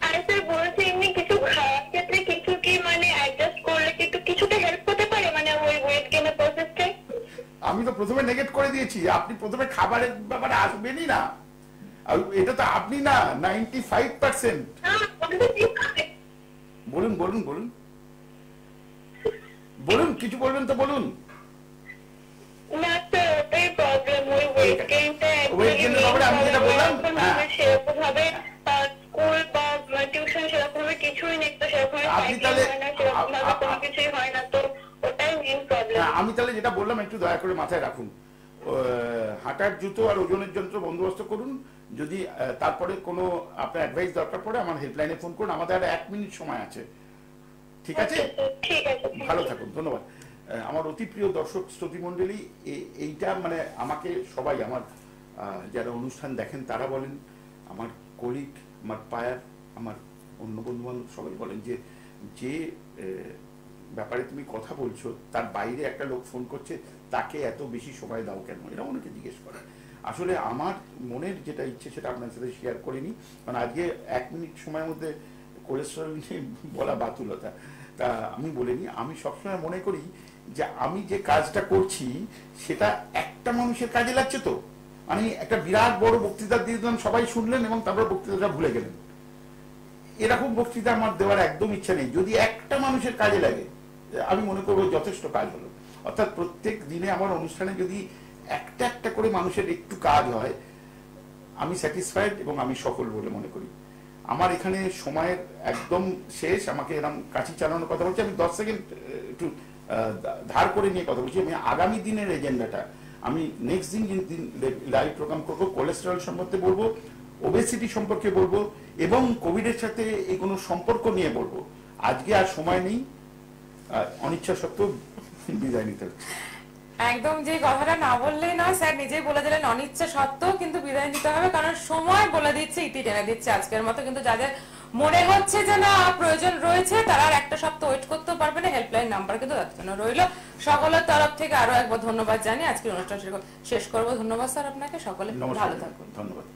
D: আরে স্যার বলছি, এমনি কিছু খাওয়ার ক্ষেত্রে কিছু কি মানে অ্যাডজাস্ট করলে কিন্তু কিছুটা হেল্প করতে পারে, মানে ওই ওয়েট গেইনের প্রসেসটা?
B: আমি তো প্রথমে নেগেট করে দিয়েছি, আপনি প্রথমে খাবারের ব্যাপারে আসবেনই না, এটা তো আপনি না 95%। বলুন বলুন বলুন বলুন, কিছু বলবেন তো বলুন।
D: না স্যার, ওটাই প্রবলেম, ওই ওয়েট গেইনটা।
B: ওয়েট গেইনের ব্যাপারে আমি যেটা বললাম,
D: সেরকম ভাবে স্কুল বা টিউশন সেরকম ভাবে কিছুই নেই, তো সেরকম
B: আপনি তাহলে
D: সেরকম ভাবে কোনো কিছুই হয় না, তো ওটাই মেইন প্রবলেম।
B: আমি তাহলে যেটা বললাম একটু দয়া করে মাথায় রাখুন, হাঁটার জুতো আর ওজনের যন্ত্র বন্দোবস্ত করুন। যদি তারপরে কোনো আপনার অ্যাডভাইস দরকার পড়ে আমার হেল্পলাইনে ফোন করুন, আমাদের আর 1 মিনিট সময় আছে, ঠিক আছে?
D: ঠিক আছে,
B: ভালো থাকুন, ধন্যবাদ। আমার অতি প্রিয় দর্শক শ্রোতী মণ্ডলী, এইটা মানে আমাকে সবাই, আমার যারা অনুষ্ঠান দেখেন তারা বলেন, আমার কলিগ, আমার পায়ার, আমার অন্য বন্ধু বান্ধব সবাই বলেন যে যে ব্যাপারে তুমি কথা বলছো তার বাইরে একটা লোক ফোন করছে, তাকে এত বেশি সময় দাও কেন, এরা অনেকে জিজ্ঞেস করে। আসলে আমার মনের যেটা ইচ্ছে সেটা আপনার সাথে শেয়ার করিনি, কারণ আজকে 1 মিনিট সময়ের মধ্যে কোলেস্টেরল নিয়ে বলা বাতুলতা, তা আমি বলিনি। আমি সবসময় মনে করি যে আমি যে কাজটা করছি সেটা একটা মানুষের কাজে লাগছে, তো আমি একটা বিরাট বড় বক্তৃতা দিয়ে দিলাম, সবাই শুনলেন এবং তারপর বক্তৃতাটা ভুলে গেলেন। এরকম বক্তৃতা আমার দেওয়ার একদম ইচ্ছা নেই। যদি একটা মানুষের কাজে লাগে আমি মনে করবো যথেষ্ট কাজ হলো। অর্থাৎ প্রত্যেক দিনে আমার অনুষ্ঠানে যদি একটা একটা করে মানুষের একটু কাজ হয়, আমি স্যাটিসফাইড এবং আমি সফল বলে মনে করি। আমার এখানে সময়ের একদম শেষ, আমাকে এরকম কাঠি চালানোর কথা বলছি, আমি 10 সেকেন্ড একটু ধার করে নিয়ে কথা বলছি। আমি আগামী দিনের এজেন্ডাটা, আমি নেক্সট দিন লাইভ প্রোগ্রাম করবো, কোলেস্টেরল সম্পর্কে বলবো, ওবেসিটি সম্পর্কে বলবো, এবং কোভিডের সাথে এই কোনো সম্পর্ক নিয়ে বলবো। আজকে আর সময় নেই, অনিচ্ছা সত্ত্বেও বিদায় নিতে হচ্ছে।
A: একদম, যে কথাটা না বললেই নয়, স্যার নিজেই বলে দিলেন অনিচ্ছা সত্ত্বেও কিন্তু বিদায় নিতে হবে, কারণ সময় বলে দিচ্ছে, ইতি টেনে দিচ্ছে আজকের মতো। কিন্তু যাদের মনে হচ্ছে যে না প্রয়োজন রয়েছে, তারা আর একটা সপ্তাহ ওয়েট করতে পারবে না, হেল্পলাইন নাম্বার কিন্তু তার জন্য রইল। সকলের তরফ থেকে আরো একবার ধন্যবাদ জানিয়ে আজকের অনুষ্ঠান শেষ করবো। ধন্যবাদ স্যার আপনাকে, সকলে
B: নমস্কার,
A: ভালো থাকুন।
B: ধন্যবাদ।